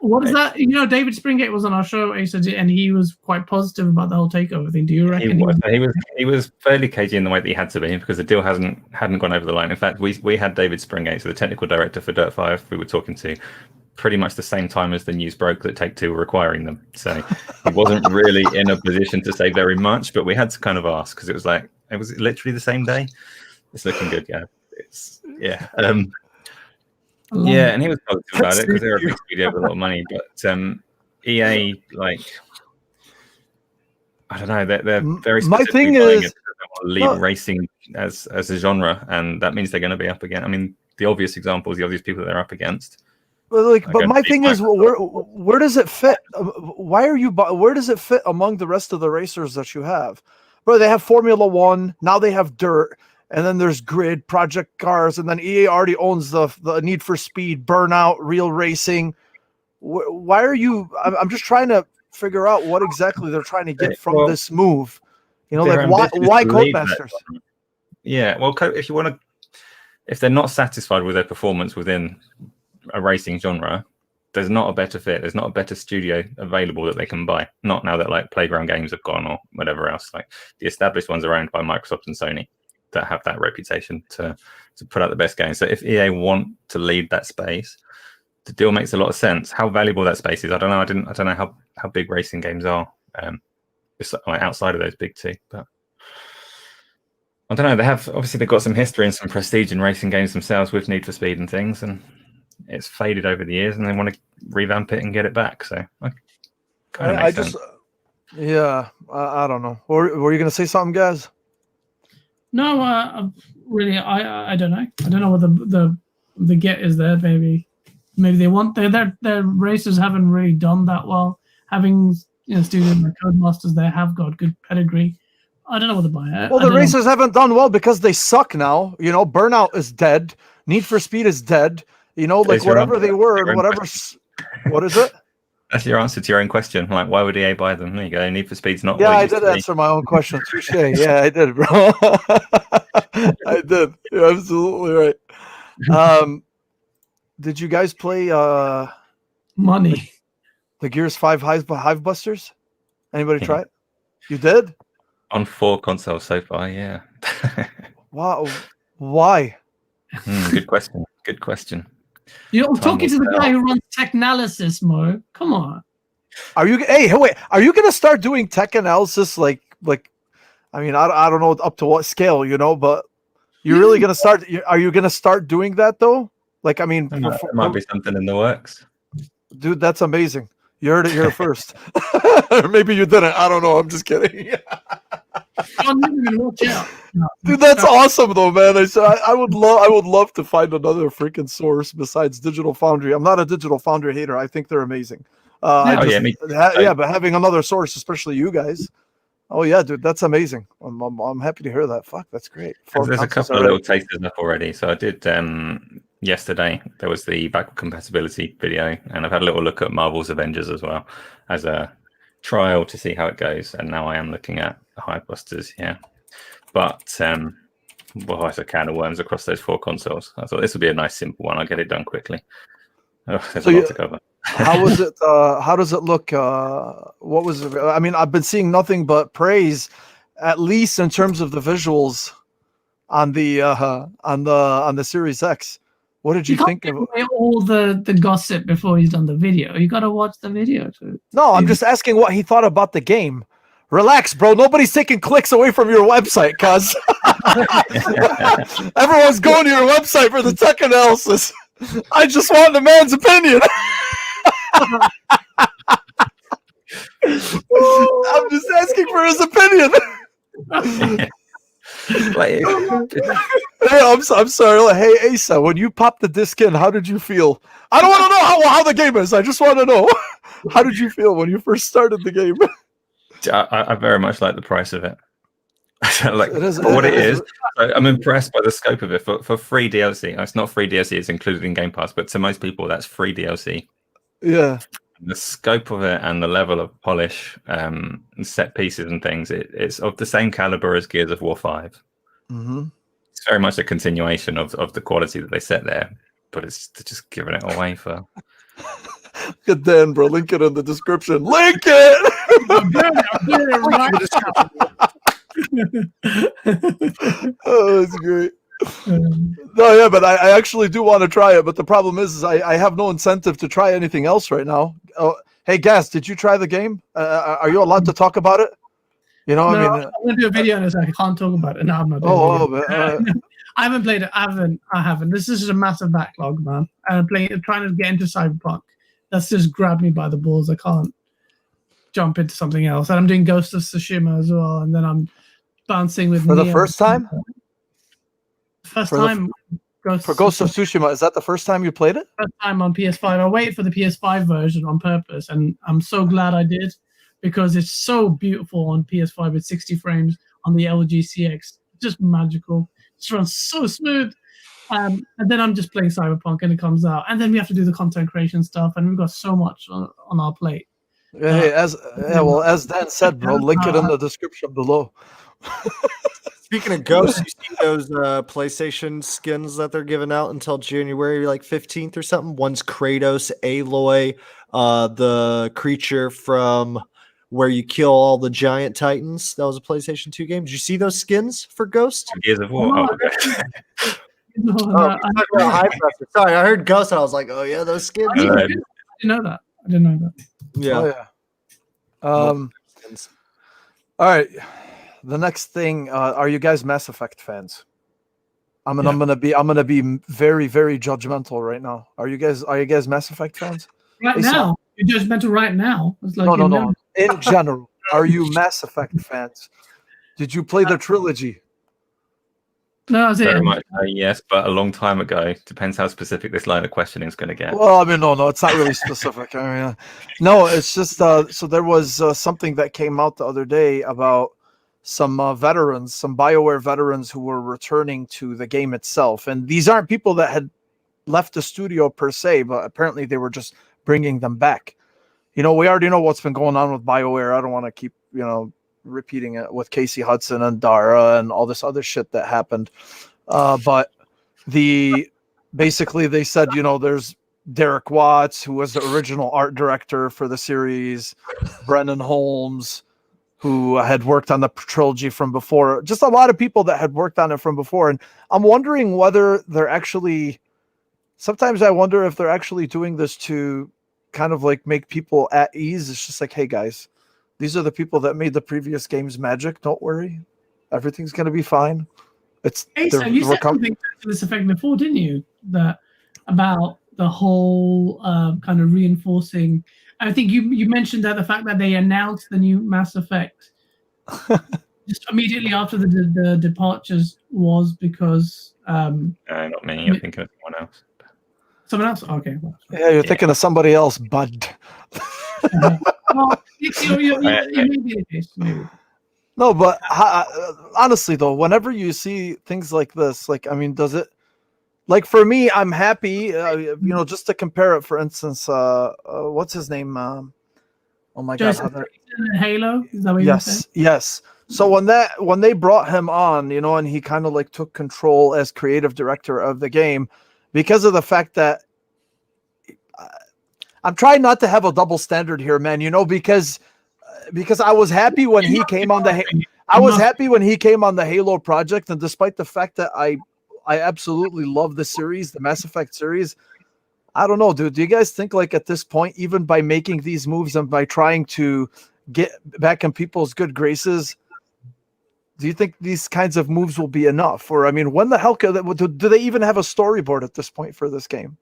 What is that? You know, David Springate was on our show, and he was quite positive about the whole takeover thing. Do you reckon he was fairly cagey in the way that he had to be, because the deal hadn't gone over the line. In fact, we had David Springate, so the technical director for Dirt 5, we were talking to pretty much the same time as the news broke that Take-Two were acquiring them. So he wasn't really in a position to say very much, but we had to kind of ask because it was literally the same day. It's looking good, yeah. Yeah, and he was positive about it because they're a big studio with a lot of money. But EA, like, I don't know, they're very specific. My thing is, they want to lead racing as a genre, and that means they're going to be up against. I mean, the obvious example is the obvious people that they're up against. But my thing is, where does it fit? Where does it fit among the rest of the racers that you have? Bro, they have Formula One, now they have Dirt. And then there's Grid, Project Cars, and then EA already owns the Need for Speed, Burnout, Real Racing. Why are you? I'm just trying to figure out what exactly they're trying to get from this move. You know, like why Codemasters? Yeah, well, if they're not satisfied with their performance within a racing genre, there's not a better fit. There's not a better studio available that they can buy. Not now that like Playground Games have gone or whatever else. Like the established ones are owned by Microsoft and Sony, that have that reputation to put out the best games. So if EA want to lead that space, the deal makes a lot of sense. How valuable that space is, I don't know. I don't know how big racing games are outside of those big two. But I don't know. They've got some history and some prestige in racing games themselves with Need for Speed and things, and it's faded over the years, and they want to revamp it and get it back. So I don't know. Were you going to say something, guys? No, really, I don't know. I don't know what the get is there. Maybe they want their racers haven't really done that well. Having students like Codemasters, they have got good pedigree. I don't know what to buy. Well, the racers haven't done well because they suck now. You know, Burnout is dead. Need for Speed is dead. You know, like whatever they were, whatever. What is it? That's your answer to your own question. Like, why would EA buy them? There you go. Need for Speed's not. Yeah, I did answer my own question. Touche. Yeah, I did, bro. I did. You're absolutely right. Did you guys play Money? The Gears 5 Hive Busters? Anybody try it? You did? On 4 consoles so far, yeah. Wow. Why? Good question. Good question. You're talking to the guy who runs tech analysis, Mo. Come on. Are you? Hey, wait. Are you gonna start doing tech analysis? Like, I mean, I don't know up to what scale, but you're really gonna start. Are you gonna start doing that though? Like, I mean, there might be something in the works. Dude, that's amazing. You heard it here first. Or maybe you didn't. I don't know. I'm just kidding. Dude, that's awesome though, man. I would love to find another freaking source besides Digital Foundry. I'm not a Digital Foundry hater. I think they're amazing. But having another source, especially you guys. Oh yeah, dude, that's amazing. I'm happy to hear that. Fuck, that's great. There's a couple of little tasters up already. So I did yesterday. There was the backward compatibility video, and I've had a little look at Marvel's Avengers as well as a trial to see how it goes. And now I am looking at the Hive Busters, yeah. But well, it's a can of worms across those 4 consoles. I thought this would be a nice simple one. I'll get it done quickly. Oh, there's a lot to cover. How was it? How does it look? What was it? I mean, I've been seeing nothing but praise, at least in terms of the visuals on the Series X. What did you think of all the gossip before he's done the video? You got to watch the video. No, I'm just asking what he thought about the game. Relax, bro. Nobody's taking clicks away from your website, cuz. Everyone's going to your website for the tech analysis. I just want the man's opinion. I'm just asking for his opinion. Hey, I'm sorry. Hey, Asa, when you popped the disc in, how did you feel? I don't want to know how the game is. I just want to know, how did you feel when you first started the game? I very much like the price of it. Like it is. I'm impressed by the scope of it for free DLC. It's not free DLC; it's included in Game Pass. But to most people, that's free DLC. Yeah. The scope of it and the level of polish, and set pieces and things, it's of the same caliber as Gears of War 5. Mm-hmm. It's very much a continuation of the quality that they set there, but it's just giving it away for. Good Dan, bro. Link it in the description. Link it. I'm doing it right. Oh, that's great. No, yeah, but I actually do want to try it. But the problem is I have no incentive to try anything else right now. Oh, hey, Gas, did you try the game? Are you allowed to talk about it? You know, No, I mean, I'm gonna do a video on this. I can't talk about it. No, I'm not. I haven't played it. I haven't. This is just a massive backlog, man. I'm trying to get into Cyberpunk. That's just grabbed me by the balls. I can't jump into something else. And I'm doing Ghost of Tsushima as well. And then I'm bouncing with for the first time. Ghost of Tsushima, is that the first time you played it? First time on PS5. I waited for the PS5 version on purpose, and I'm so glad I did, because it's so beautiful on PS5 with 60 frames on the LG CX. Just magical. It just runs so smooth. And then I'm just playing Cyberpunk, and it comes out, and then we have to do the content creation stuff, and we've got so much on our plate. Hey, as Dan said, bro, link it in the description below. Speaking of ghosts, you see those PlayStation skins that they're giving out until January 15th or something? One's Kratos, Aloy, the creature from where you kill all the giant titans. That was a PlayStation 2 game. Did you see those skins for Ghost? Gears of War. Sorry, I heard Ghost and I was like, oh yeah, those skins. I didn't know that. Yeah. Oh, yeah. All right. The next thing, are you guys Mass Effect fans? I'm gonna be very, very judgmental right now. Are you guys Mass Effect fans? Right now, you're judgmental right now. It's like no. In general, are you Mass Effect fans? Did you play the trilogy? No, very much yes, but a long time ago. Depends how specific this line of questioning is going to get. Well, I mean, no, it's not really specific. I mean, no, it's just so there was something that came out the other day about some veterans, some BioWare veterans who were returning to the game itself. And these aren't people that had left the studio per se, but apparently they were just bringing them back. You know, we already know what's been going on with BioWare. I don't want to keep, repeating it with Casey Hudson and Dara and all this other shit that happened. But basically they said, there's Derek Watts, who was the original art director for the series, Brennan Holmes, who had worked on the trilogy from before, just a lot of people that had worked on it from before. And I'm wondering whether sometimes I wonder if they're actually doing this to kind of like make people at ease. It's just like, hey guys, these are the people that made the previous games magic. Don't worry. Everything's going to be fine. You said something to this effect before, didn't you? That about the whole kind of reinforcing. I think you mentioned that the fact that they announced the new Mass Effect just immediately after the departures was because not me. I'm thinking of someone else. Someone else? Okay. Well, yeah, you're thinking of somebody else, bud. Well, maybe. No, but honestly, though, whenever you see things like this, does it? Like for me, I'm happy, just to compare it. For instance, what's his name? Oh my God! Halo. Is that what you said? Yes. So when they brought him on, and he kind of like took control as creative director of the game, because of the fact that I'm trying not to have a double standard here, man. Because I was happy when he came on the Halo project, and despite the fact that I absolutely love the series, the Mass Effect series. I don't know, dude. Do you guys think like at this point, even by making these moves and by trying to get back in people's good graces, do you think these kinds of moves will be enough? Or, I mean, when the hell do they even have a storyboard at this point for this game?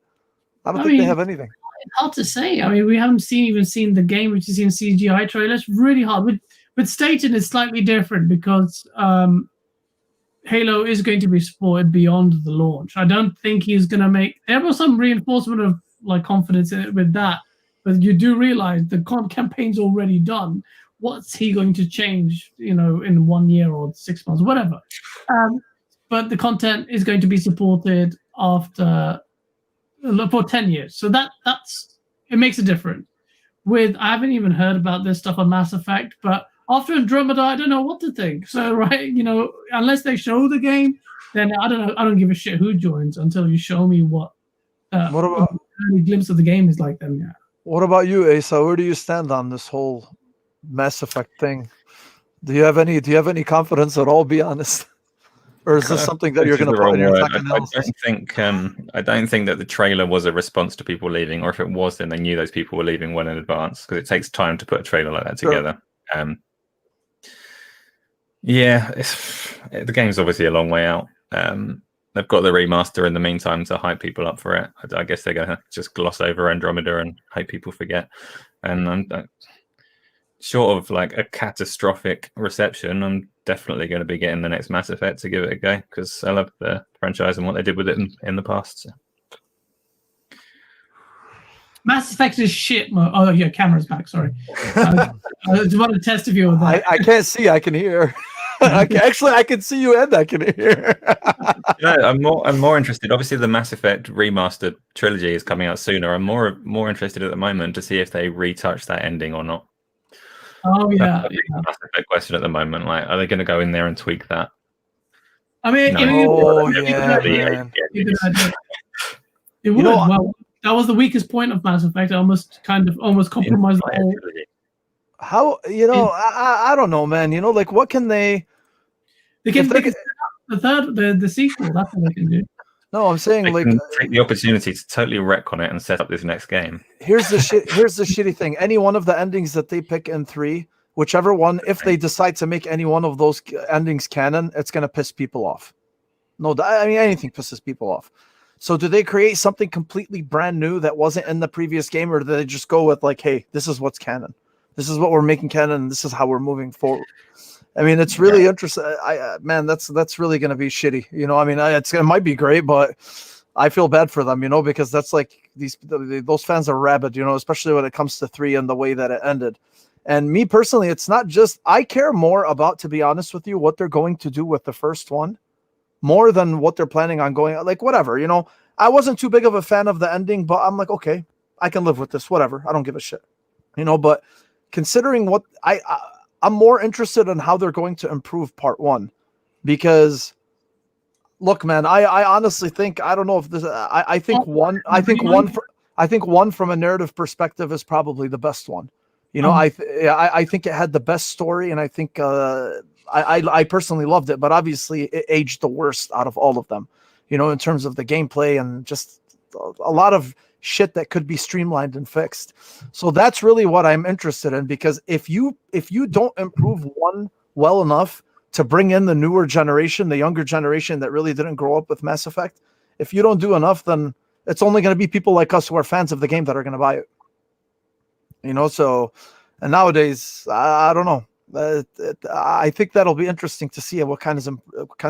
I don't think they have anything. It's hard to say. I mean, we haven't even seen the game, which is in CGI trailers. Really hard. With Staten, it's slightly different because Halo is going to be supported beyond the launch. I don't think he's going to make. There was some reinforcement of like confidence in it with that, but you do realize the campaign's already done. What's he going to change? In 1 year or 6 months, whatever. But the content is going to be supported for 10 years. So that's it makes a difference. I haven't even heard about this stuff on Mass Effect, but after Andromeda, I don't know what to think. So, right, unless they show the game, then I don't know. I don't give a shit who joins until you show me what about early glimpse of the game is like. Then, yeah. What about you, Asa? Where do you stand on this whole Mass Effect thing? Do you have any confidence at all? Be honest. Or is this something that you're going to put in your second analysis? I don't think that the trailer was a response to people leaving, or if it was, then they knew those people were leaving well in advance, because it takes time to put a trailer like that together. Sure. The game's obviously a long way out. They've got the remaster in the meantime to hype people up for it. I guess they're going to just gloss over Andromeda and hope people forget. And short of like a catastrophic reception, I'm definitely going to be getting the next Mass Effect to give it a go, because I love the franchise and what they did with it in the past. So. Mass Effect is shit. Oh, yeah, camera's back. Sorry. I just want to test if you were there. I can't see. I can hear. I can see you and I can hear. I'm more interested. Obviously, the Mass Effect remastered trilogy is coming out sooner. I'm more interested at the moment to see if they retouch that ending or not. Oh yeah, that's a Mass Effect question at the moment. Like, are they going to go in there and tweak that? I mean, it would. Well, that was the weakest point of Mass Effect. I almost compromised the whole. How I don't know, man. Like, what can they? They can the sequel. That's what they can do. No, I'm saying they can take the opportunity to totally wreck on it and set up this next game. Here's the shitty thing. Any one of the endings that they pick in 3, whichever one, if they decide to make any one of those endings canon, it's gonna piss people off. No, I mean, anything pisses people off. So do they create something completely brand new that wasn't in the previous game, or do they just go with like, hey, this is what's canon, this is what we're making canon, and this is how we're moving forward? I mean, it's really interesting. Man, that's really going to be shitty. I mean, it might be great, but I feel bad for them, because that's like those fans are rabid, especially when it comes to 3 and the way that it ended. And me personally, it's not just, I care more about, to be honest with you, what they're going to do with the first one, more than what they're planning on going, like, whatever, I wasn't too big of a fan of the ending, but I'm like, okay, I can live with this, whatever. I don't give a shit, but considering what I'm more interested in how they're going to improve part 1, because look, man, I honestly think, I don't know if this, I think one from a narrative perspective is probably the best one. I think it had the best story, and I think I personally loved it, but obviously it aged the worst out of all of them, in terms of the gameplay and just a lot of shit that could be streamlined and fixed. So that's really what I'm interested in, because if you don't improve 1 well enough to bring in the newer generation, the younger generation that really didn't grow up with Mass Effect, if you don't do enough, then it's only going to be people like us who are fans of the game that are going to buy it. So, and nowadays, I don't know. I think that'll be interesting to see what kinds of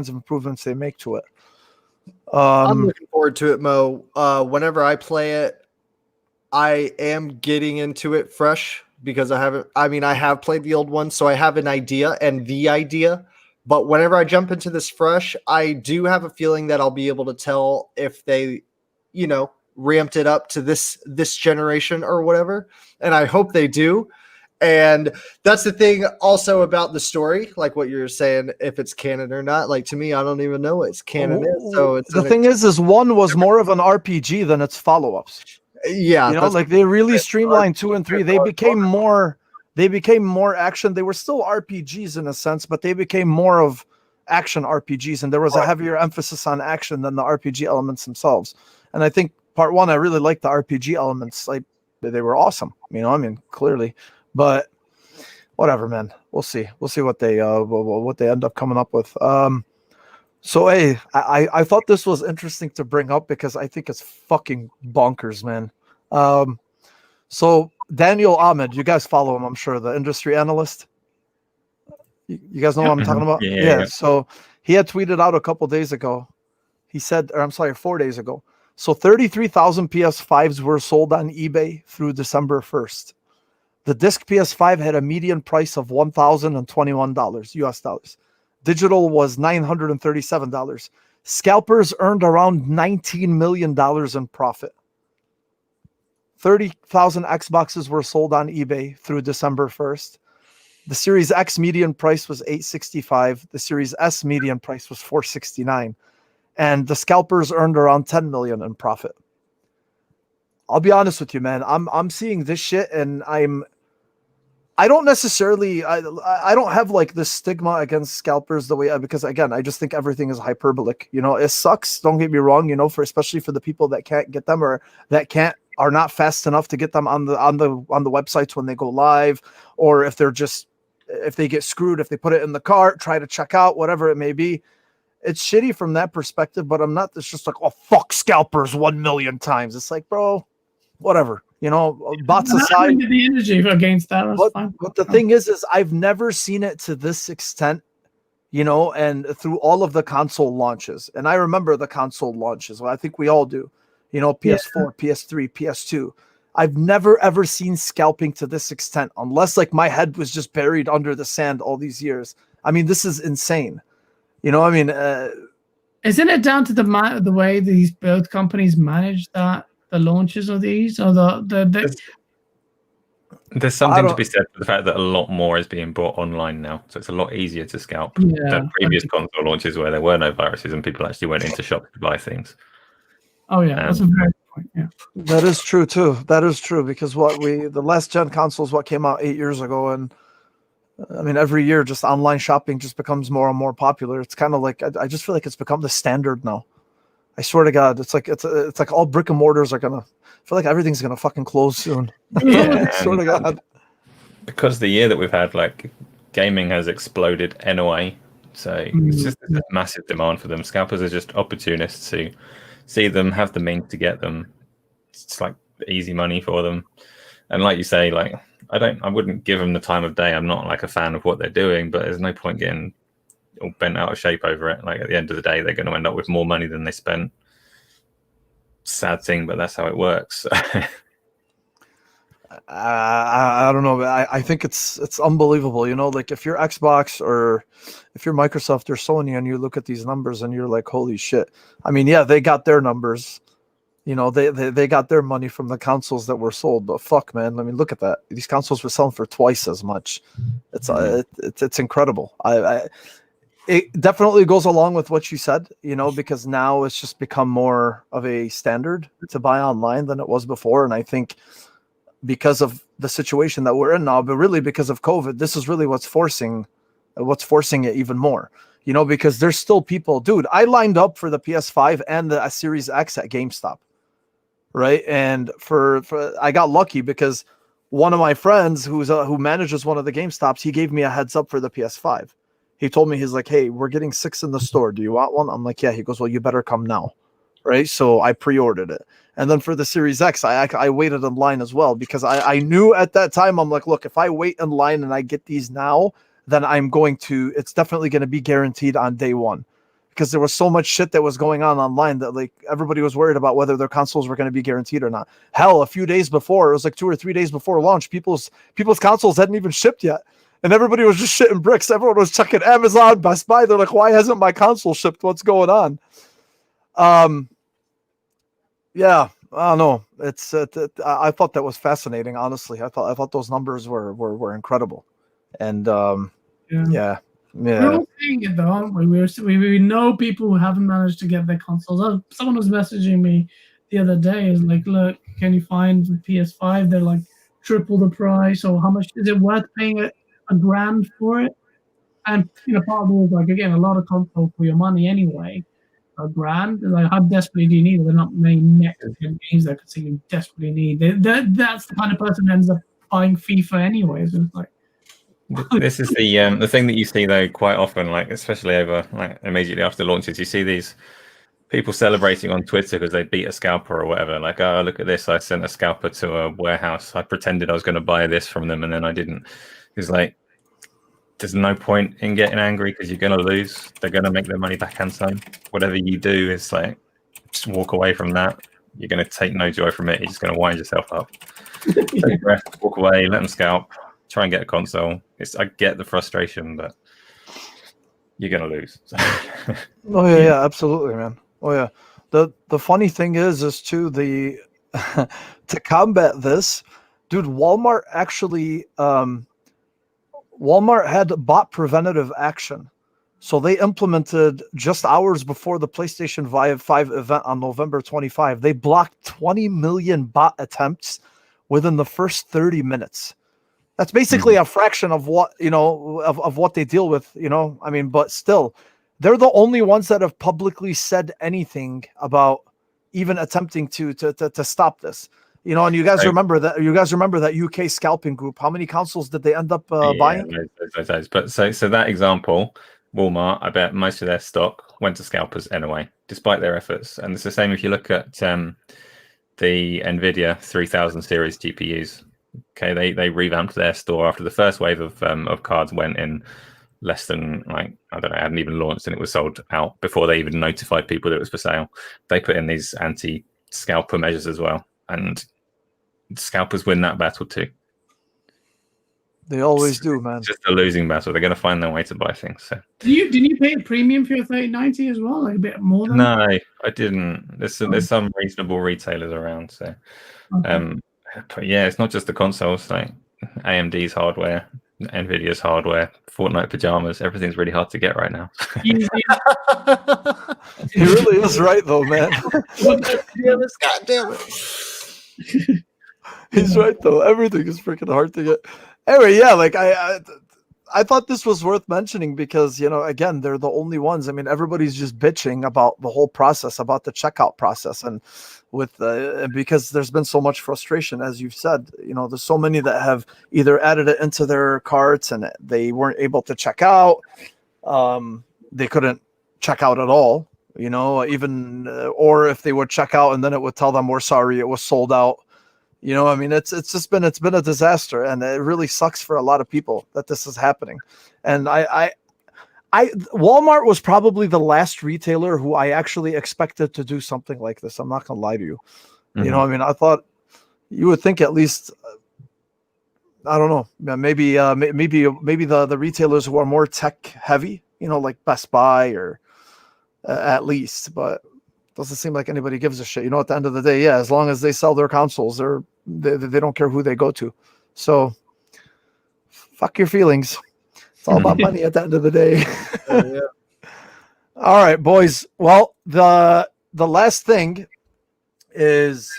improvements they make to it. I'm looking forward to it, Mo. Whenever I play it, I am getting into it fresh, because I have played the old one, so I have an idea and the idea. But whenever I jump into this fresh, I do have a feeling that I'll be able to tell if they, ramped it up to this generation or whatever. And I hope they do. And that's the thing also about the story, like what you're saying, if it's canon or not. Like to me, I don't even know what it's canon is. So it's the thing is one was more of an RPG than its follow-ups. Yeah, you know, like they really streamlined 2 and 3. They became more action. They were still RPGs in a sense, but they became more of action RPGs, and there was a heavier emphasis on action than the RPG elements themselves. And I think part 1, I really liked the RPG elements. Like they were awesome. You know, I mean, clearly, but whatever, man. We'll see what they end up coming up with. So hey, I thought this was interesting to bring up because I think it's fucking bonkers, man. So Daniel Ahmed, you guys follow him, I'm sure, the industry analyst. You guys know what I'm talking about? Yeah. So he had tweeted out a couple days ago. He said, or I'm sorry, 4 days ago. So 33,000 PS5s were sold on eBay through December 1st. The disc PS5 had a median price of $1,021 US dollars. Digital was $937. Scalpers earned around $19 million in profit. 30,000 Xboxes were sold on eBay through December 1st. The Series X median price was $865. The Series S median price was $469. And the scalpers earned around $10 million in profit. I'll be honest with you, man. I'm seeing this shit, and I don't necessarily, I don't have like this stigma against scalpers the way, because again, I just think everything is hyperbolic. You know, it sucks. Don't get me wrong. You know, especially for the people that can't get them or that are not fast enough to get them on the websites when they go live, or if they get screwed, if they put it in the cart, try to check out, whatever it may be. It's shitty from that perspective, but I'm not. It's just like, oh fuck, scalpers 1 million times. It's like, bro, whatever. You know, bots aside, the energy against that. But the thing is I've never seen it to this extent, you know, and through all of the console launches. And I remember the console launches. Well, I think we all do, you know, PS4, PS3, PS2. I've never, ever seen scalping to this extent, unless like my head was just buried under the sand all these years. I mean, this is insane. You know, I mean, isn't it down to the way these both companies manage that? The launches of these, or there's something to be said for the fact that a lot more is being bought online now, so it's a lot easier to scalp than previous console launches where there were no viruses and people actually went into shops to buy things. Oh yeah, that's a very good point. Yeah, that is true too. That is true, because the last gen consoles came out 8 years ago, and I mean every year just online shopping just becomes more and more popular. It's kind of like I just feel like it's become the standard now. I swear to God, it's like all brick and mortars are gonna. I feel like everything's gonna fucking close soon. Yeah, I swear to God. Because the year that we've had, like, gaming has exploded anyway, so it's just a massive demand for them. Scalpers are just opportunists who see them, have the means to get them. It's like easy money for them, and like you say, like I wouldn't give them the time of day. I'm not like a fan of what they're doing, but there's no point getting all bent out of shape over it. Like at the end of the day, they're going to end up with more money than they spent. Sad thing, but that's how it works. I don't know. I think it's unbelievable. You know, like if you're Xbox or if you're Microsoft or Sony, and you look at these numbers and you're like, holy shit. I mean, yeah, they got their numbers. You know, they got their money from the consoles that were sold. But fuck, man, I mean, look at that. These consoles were selling for twice as much. It's incredible. It definitely goes along with what you said, you know, because now it's just become more of a standard to buy online than it was before. And I think because of the situation that we're in now, but really because of COVID, this is really what's forcing it even more, you know, because there's still people, dude, I lined up for the PS5 and the Series X at GameStop. Right. And for I got lucky because one of my friends who manages one of the GameStops, he gave me a heads up for the PS5. He told me, he's like, hey, we're getting 6 in the store. Do you want one? I'm like, yeah. He goes, well, you better come now. Right. So I pre-ordered it. And then for the Series X, I waited in line as well, because I knew at that time, I'm like, look, if I wait in line and I get these now, then it's definitely going to be guaranteed on day one, because there was so much shit that was going on online that like everybody was worried about whether their consoles were going to be guaranteed or not. Hell, a few days before, it was like 2 or 3 days before launch, people's consoles hadn't even shipped yet. And everybody was just shitting bricks. Everyone was checking Amazon, Best Buy. They're like, why hasn't my console shipped? What's going on? Yeah. I don't know. It's I thought that was fascinating. Honestly, I thought those numbers were incredible, and yeah. We're all paying it though, aren't we? We know people who haven't managed to get their consoles. Someone was messaging me the other day. Is like, look, can you find the PS5? They're like triple the price. Or how much is it worth paying a grand for it? And part of it is like, again, a lot of console for your money anyway. A grand, like how desperately do you need it? There are not many next gen games that I could say you desperately need. That's the kind of person who ends up buying FIFA anyway. So it's like. This is the thing that you see though quite often, like especially over like immediately after launches, you see these people celebrating on Twitter because they beat a scalper or whatever. Like, oh, look at this! I sent a scalper to a warehouse. I pretended I was going to buy this from them, and then I didn't. It's like there's no point in getting angry because you're going to lose. They're going to make their money back and some. Whatever you do is like just walk away from that. You're going to take no joy from it. You're just going to wind yourself up. Take a breath, walk away, let them scalp. Try and get a console. I get the frustration, but you're gonna lose. Oh yeah, absolutely, man. Oh yeah. The funny thing is too the to combat this, dude. Walmart actually Walmart had bot preventative action, so they implemented just hours before the PlayStation 5 event on November 25. They blocked 20 million bot attempts within the first 30 minutes. That's basically a fraction of what, of what they deal with, I mean, but still, they're the only ones that have publicly said anything about even attempting to stop this, and you guys remember that UK scalping group. How many consoles did they end up buying? Those. But so that example, Walmart, I bet most of their stock went to scalpers anyway, despite their efforts. And it's the same if you look at the NVIDIA 3000 series GPUs. Okay, they revamped their store after the first wave of cards went in less than I don't know, hadn't even launched and it was sold out before they even notified people that it was for sale. They put in these anti-scalper measures as well, and scalpers win that battle too. They always do, man. It's just a losing battle. They're going to find their way to buy things. So, did you pay a premium for your 3090 as well, like a bit more than? No, I didn't. There's some reasonable retailers around, so. Okay. But yeah, it's not just the consoles, like AMD's hardware, Nvidia's hardware, Fortnite pajamas, everything's really hard to get right now. He really is right though, man. God damn it. He's right though. Everything is freaking hard to get. Anyway, yeah, like I thought this was worth mentioning because, again, they're the only ones. I mean, everybody's just bitching about the whole process, about the checkout process. And because there's been so much frustration, as you've said, there's so many that have either added it into their carts and they weren't able to check out. They couldn't check out at all, even, or if they would check out and then it would tell them, we're sorry, it was sold out. I mean, it's been a disaster, and it really sucks for a lot of people that this is happening. And Walmart was probably the last retailer who I actually expected to do something like this. I'm not gonna lie to you. Mm-hmm. I mean, I thought you would think at least, I don't know, maybe the retailers who are more tech heavy, like Best Buy or at least, but. Doesn't seem like anybody gives a shit. At the end of the day, yeah, as long as they sell their consoles, they don't care who they go to. So, fuck your feelings. It's all about money at the end of the day. Yeah. All right, boys. Well, the last thing is,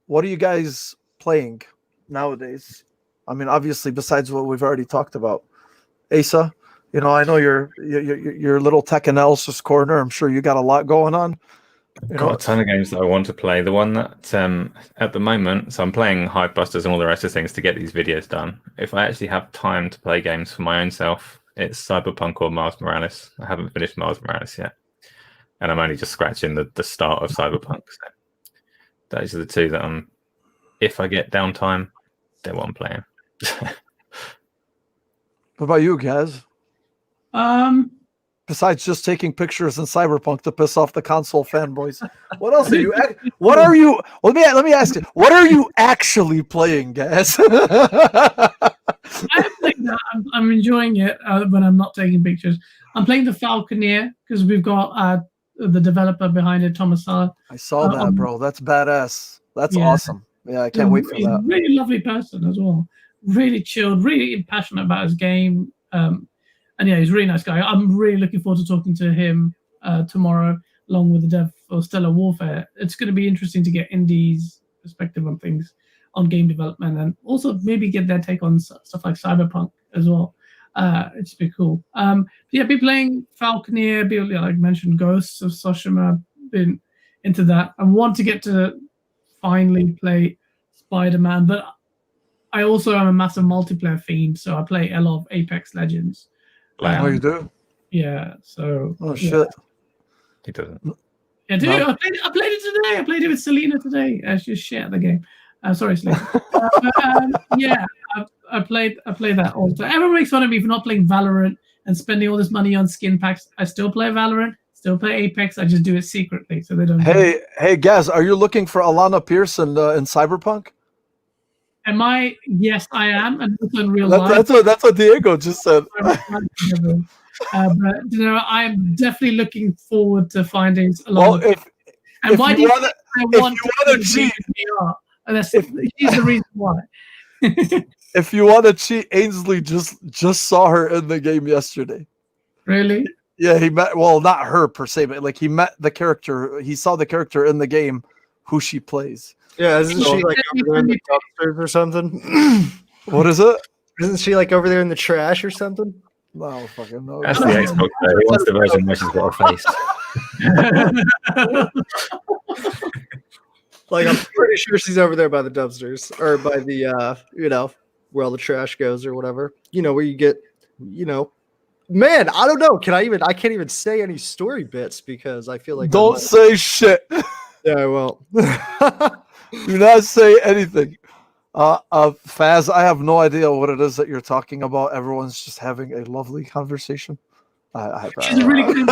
what are you guys playing nowadays? I mean, obviously, besides what we've already talked about, Asa. I know your little tech analysis corner. I'm sure you got a lot going on. Got a ton of games that I want to play. The one that at the moment, so I'm playing Hypebusters and all the rest of things to get these videos done. If I actually have time to play games for my own self, it's Cyberpunk or Miles Morales. I haven't finished Miles Morales yet, and I'm only just scratching the start of Cyberpunk. So those are the two that if I get downtime, they're what I'm playing. What about you, Gaz? Besides just taking pictures in Cyberpunk to piss off the console fanboys, what else are you? What are you? Let me ask you. What are you actually playing, Gaz? I'm playing that. I'm enjoying it when I'm not taking pictures. I'm playing the Falconeer because we've got the developer behind it, Thomas Saar. I saw that, bro. That's badass. That's awesome. Yeah, I can't wait for He's that. a really lovely person as well. Really chilled, really passionate about his game. And yeah, he's a really nice guy. I'm really looking forward to talking to him tomorrow, along with the dev for Stellar Warfare. It's going to be interesting to get Indy's perspective on things, on game development, and also maybe get their take on stuff like Cyberpunk as well. It's be cool. Yeah, be playing Falconeer, be like I mentioned, Ghosts of Tsushima. Been into that. I want to get to finally play Spider-Man, but I also am a massive multiplayer fiend, so I play a lot of Apex Legends. Oh, you do? Yeah. So. Oh shit. He doesn't. Yeah, dude, I played it today. I played it with Selena today. She's shit at the game. Sorry, Selena. Yeah, I play that all the time. Everyone makes fun of me for not playing Valorant and spending all this money on skin packs. I still play Valorant, still play Apex. I just do it secretly so they don't. Hey, Gaz, are you looking for Alana Pierce in Cyberpunk? Am I? Yes, I am, and also in real life. That's what Diego just said. But I'm definitely looking forward to finding Alana. Well, if why you do you wanna, think I want to cheat, he's the reason why. if you want to cheat, Ainsley just saw her in the game yesterday. Really? Yeah, he met. Well, not her per se, but like he met the character. He saw the character in the game, who she plays. Yeah, isn't she like over there in the dumpsters or something? What is it? Isn't she like over there in the trash or something? No, fucking no. That's the Xbox. He wants the version where she's got a face. Like, I'm pretty sure she's over there by the dumpsters or by the, where all the trash goes or whatever. Where you get, man, I don't know. I can't even say any story bits because I feel like. Don't say shit. Yeah, I will. Do not say anything. Faz, I have no idea what it is that you're talking about. Everyone's just having a lovely conversation. She's a really good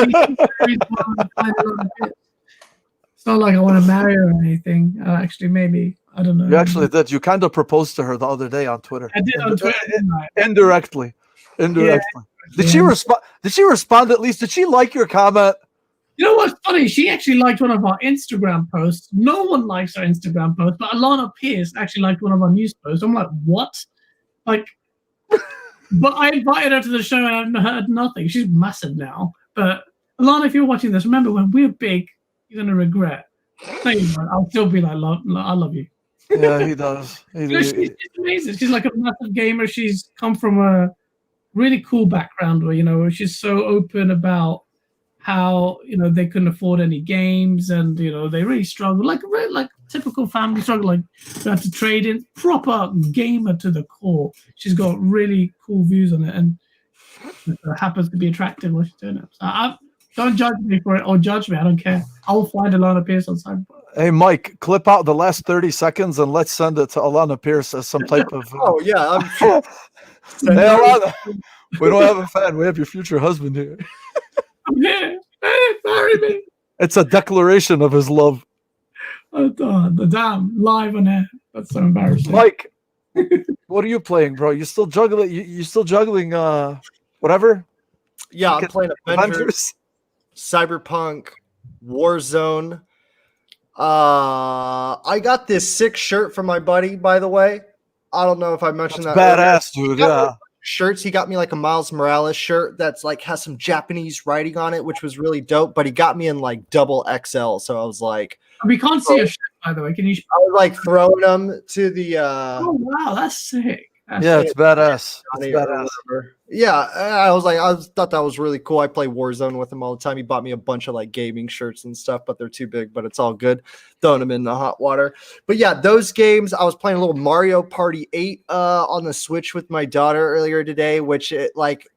It's not like I want to marry her or anything. Actually, maybe. I don't know. You actually did. You kind of proposed to her the other day on Twitter. I did on Twitter. Indirectly. Yeah. Did she respond? Did she respond at least? Did she like your comment? You know what's funny? She actually liked one of our Instagram posts. No one likes our Instagram post, but Alana Pierce actually liked one of our news posts. I'm like, what? Like, but I invited her to the show and I heard nothing. She's massive now. But Alana, if you're watching this, remember when we're big, you're gonna regret. Thank you, man. I'll still be like, I love you. Yeah, he does. She's amazing. She's like a massive gamer. She's come from a really cool background where she's so open about how they couldn't afford any games and they really struggle like typical family struggle, like they have to trade in. Proper gamer to the core. She's got really cool views on it and happens to be attractive while she's doing it. So don't judge me for it or judge me. I don't care. I'll find Alana Pierce on Cyberpunk. Hey Mike, clip out the last 30 seconds and let's send it to Alana Pierce as some type of oh yeah, I'm sure. Hey Alana, we don't have a fan, we have your future husband here. Yeah, marry me. It's a declaration of his love. Oh, the damn live on air. That's so embarrassing. Mike, what are you playing, bro? You still juggling? You still juggling? Whatever. Yeah, I'm playing Avengers, Cyberpunk, Warzone. I got this sick shirt from my buddy, by the way. I don't know if I mentioned that. Badass, dude. Yeah. Shirts. He got me like a Miles Morales shirt that's like has some Japanese writing on it, which was really dope. But he got me in like double XL, so I was like, we can't see a shirt, by the way. Can you? I was like throwing them to the. Oh wow, that's sick. It's badass. It's badass. Yeah, I thought that was really cool. I play Warzone with him all the time. He bought me a bunch of like gaming shirts and stuff, but they're too big, but it's all good. Throwing them in the hot water. But yeah, those games, I was playing a little Mario Party 8 on the Switch with my daughter earlier today, which it like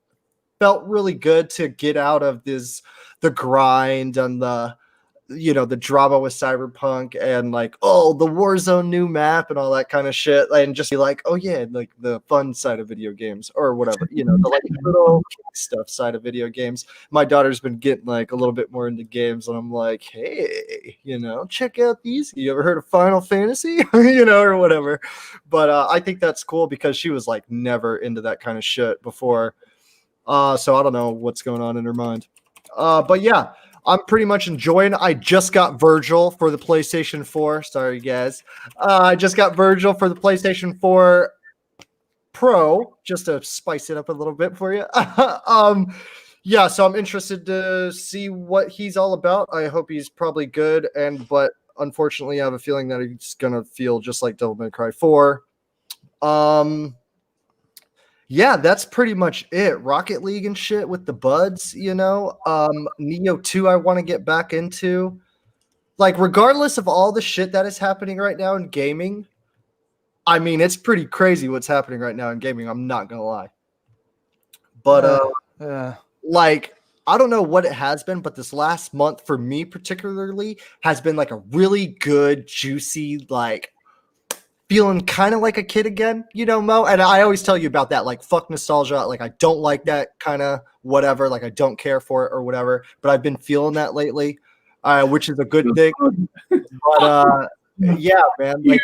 felt really good to get out of the grind and the drama with Cyberpunk and like, oh, the Warzone new map and all that kind of shit, and just be like, oh yeah, like the fun side of video games or whatever, the like little stuff side of video games. My daughter's been getting like a little bit more into games, and I'm like, hey, check out these. You ever heard of Final Fantasy, or whatever? But I think that's cool because she was like never into that kind of shit before. So I don't know what's going on in her mind. But yeah. I'm pretty much enjoying. I just got Virgil for the PlayStation 4. Sorry, guys. I just got Virgil for the PlayStation 4 Pro, just to spice it up a little bit for you. Yeah, so I'm interested to see what he's all about. I hope he's probably good, but unfortunately, I have a feeling that he's gonna feel just like Devil May Cry 4. Yeah, that's pretty much it. Rocket League and shit with the buds, Neo 2 I want to get back into. Like, regardless of all the shit that is happening right now in gaming, I mean, it's pretty crazy what's happening right now in gaming. I'm not gonna lie. But like, I don't know what it has been, but this last month for me particularly has been like a really good, juicy, like feeling kind of like a kid again, Mo. And I always tell you about that, like, fuck nostalgia. Like, I don't like that kind of whatever. Like, I don't care for it or whatever. But I've been feeling that lately, which is a good thing. But yeah, man, like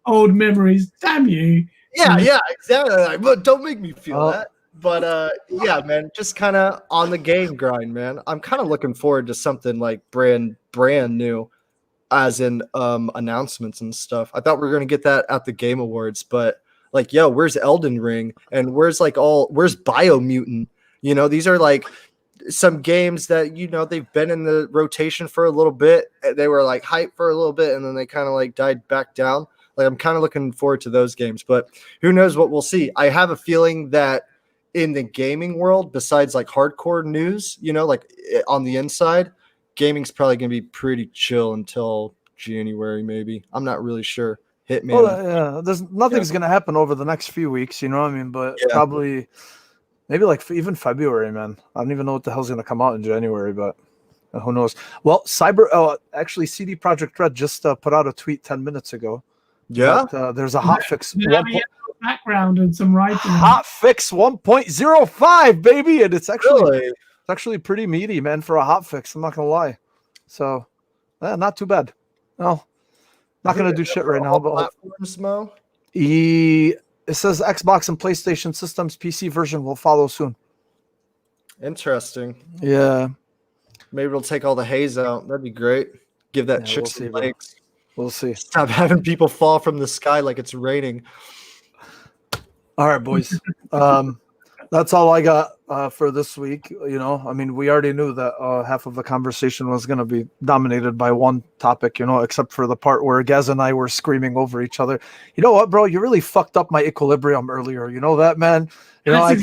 old memories. Damn you. Yeah, exactly. But don't make me feel that. But yeah, man, just kind of on the game grind, man. I'm kind of looking forward to something like brand new, as in announcements and stuff. I thought we were gonna get that at the Game Awards, but like, yo, where's Elden Ring and where's Biomutant? These are like some games that they've been in the rotation for a little bit. They were like hyped for a little bit, and then they kind of like died back down. Like, I'm kind of looking forward to those games, but who knows what we'll see. I have a feeling that in the gaming world, besides like hardcore news, like on the inside, gaming's probably going to be pretty chill until January, maybe. I'm not really sure. Hitman. Well, nothing's going to happen over the next few weeks, but probably maybe like even February, man. I don't even know what the hell's going to come out in January, but who knows? Well, actually, CD Projekt Red just put out a tweet 10 minutes ago. Yeah, there's a hotfix. Background and some writing. Hotfix 1.05, baby, and it's actually pretty meaty, man, for a hotfix. I'm not gonna lie. So, not too bad. No, not gonna do shit right now. But platforms, Mo. It says Xbox and PlayStation systems PC version will follow soon. Interesting. Yeah, maybe it'll take all the haze out. That'd be great. Give that chick some legs. We'll see. Stop having people fall from the sky like it's raining. All right, boys. That's all I got for this week. I mean, we already knew that half of the conversation was going to be dominated by one topic, except for the part where Gaz and I were screaming over each other. You know what, bro? You really fucked up my equilibrium earlier. You know that, man? I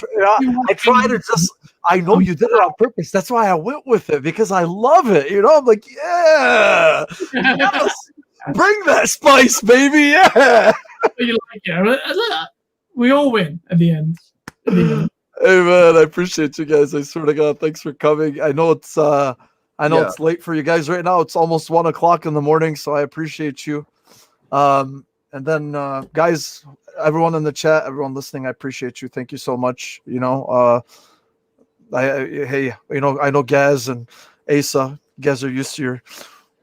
tried to just, I know you did it on purpose. That's why I went with it, because I love it. I'm like, yeah, yes, bring that spice, baby. Yeah. You like it. We all win at the end. Hey man, I appreciate you guys. I swear to God, thanks for coming. I know it's it's late for you guys right now. It's almost 1:00 in the morning, so I appreciate you. And then guys, everyone in the chat, everyone listening, I appreciate you. Thank you so much. I know Gaz and Asa. You guys are used to your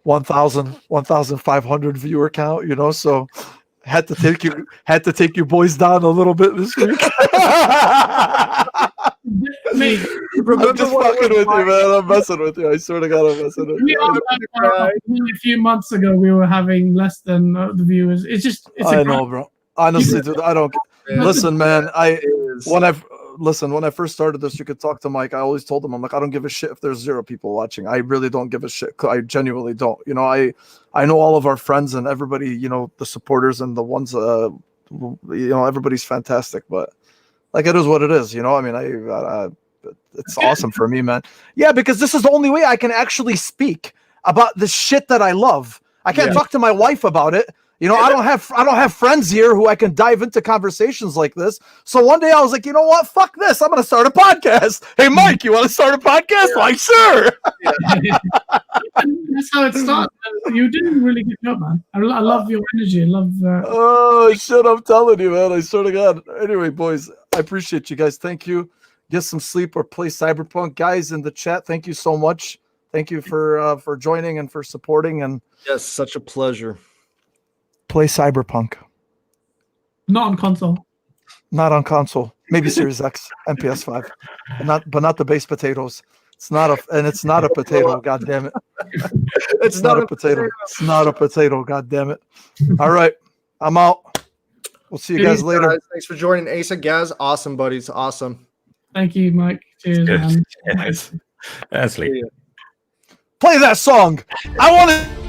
1,500 viewer count. So. Had to take you boys down a little bit this week. I'm just fucking with you, man. I'm messing with you. I swear to God, I'm messing with you. A few months ago, we were having less than the viewers. I know, bro. Honestly, dude, I don't. Listen, man. When I first started this, you could talk to Mike. I always told him, I'm like, I don't give a shit if there's 0 people watching. I really don't give a shit. I genuinely don't. I know all of our friends and everybody, the supporters and the ones, everybody's fantastic. But like, it is what it is. I mean, it's awesome for me, man. Yeah, because this is the only way I can actually speak about the shit that I love. I can't talk to my wife about it. I don't have friends here who I can dive into conversations like this. So one day I was like, you know what? Fuck this. I'm going to start a podcast. Hey, Mike, you want to start a podcast? Yeah. Like, sure. That's how it started. You did a really good job, man. I love your energy. I love. Oh, shit. I'm telling you, man. I swear to God. Anyway, boys, I appreciate you guys. Thank you. Get some sleep or play Cyberpunk. Guys in the chat, thank you so much. Thank you for joining and for supporting. And yes, such a pleasure. Play Cyberpunk. Not on console. Not on console. Maybe Series X and PS5. But not the base potatoes. It's not a potato. God damn it! It's not a potato. It's not a potato. God damn it! All right, I'm out. We'll see you guys later. Guys. Thanks for joining, Asa Gaz. Awesome, buddies. Awesome. Thank you, Mike. Cheers, Good. man. Yes. Ashley. Play that song. I want to.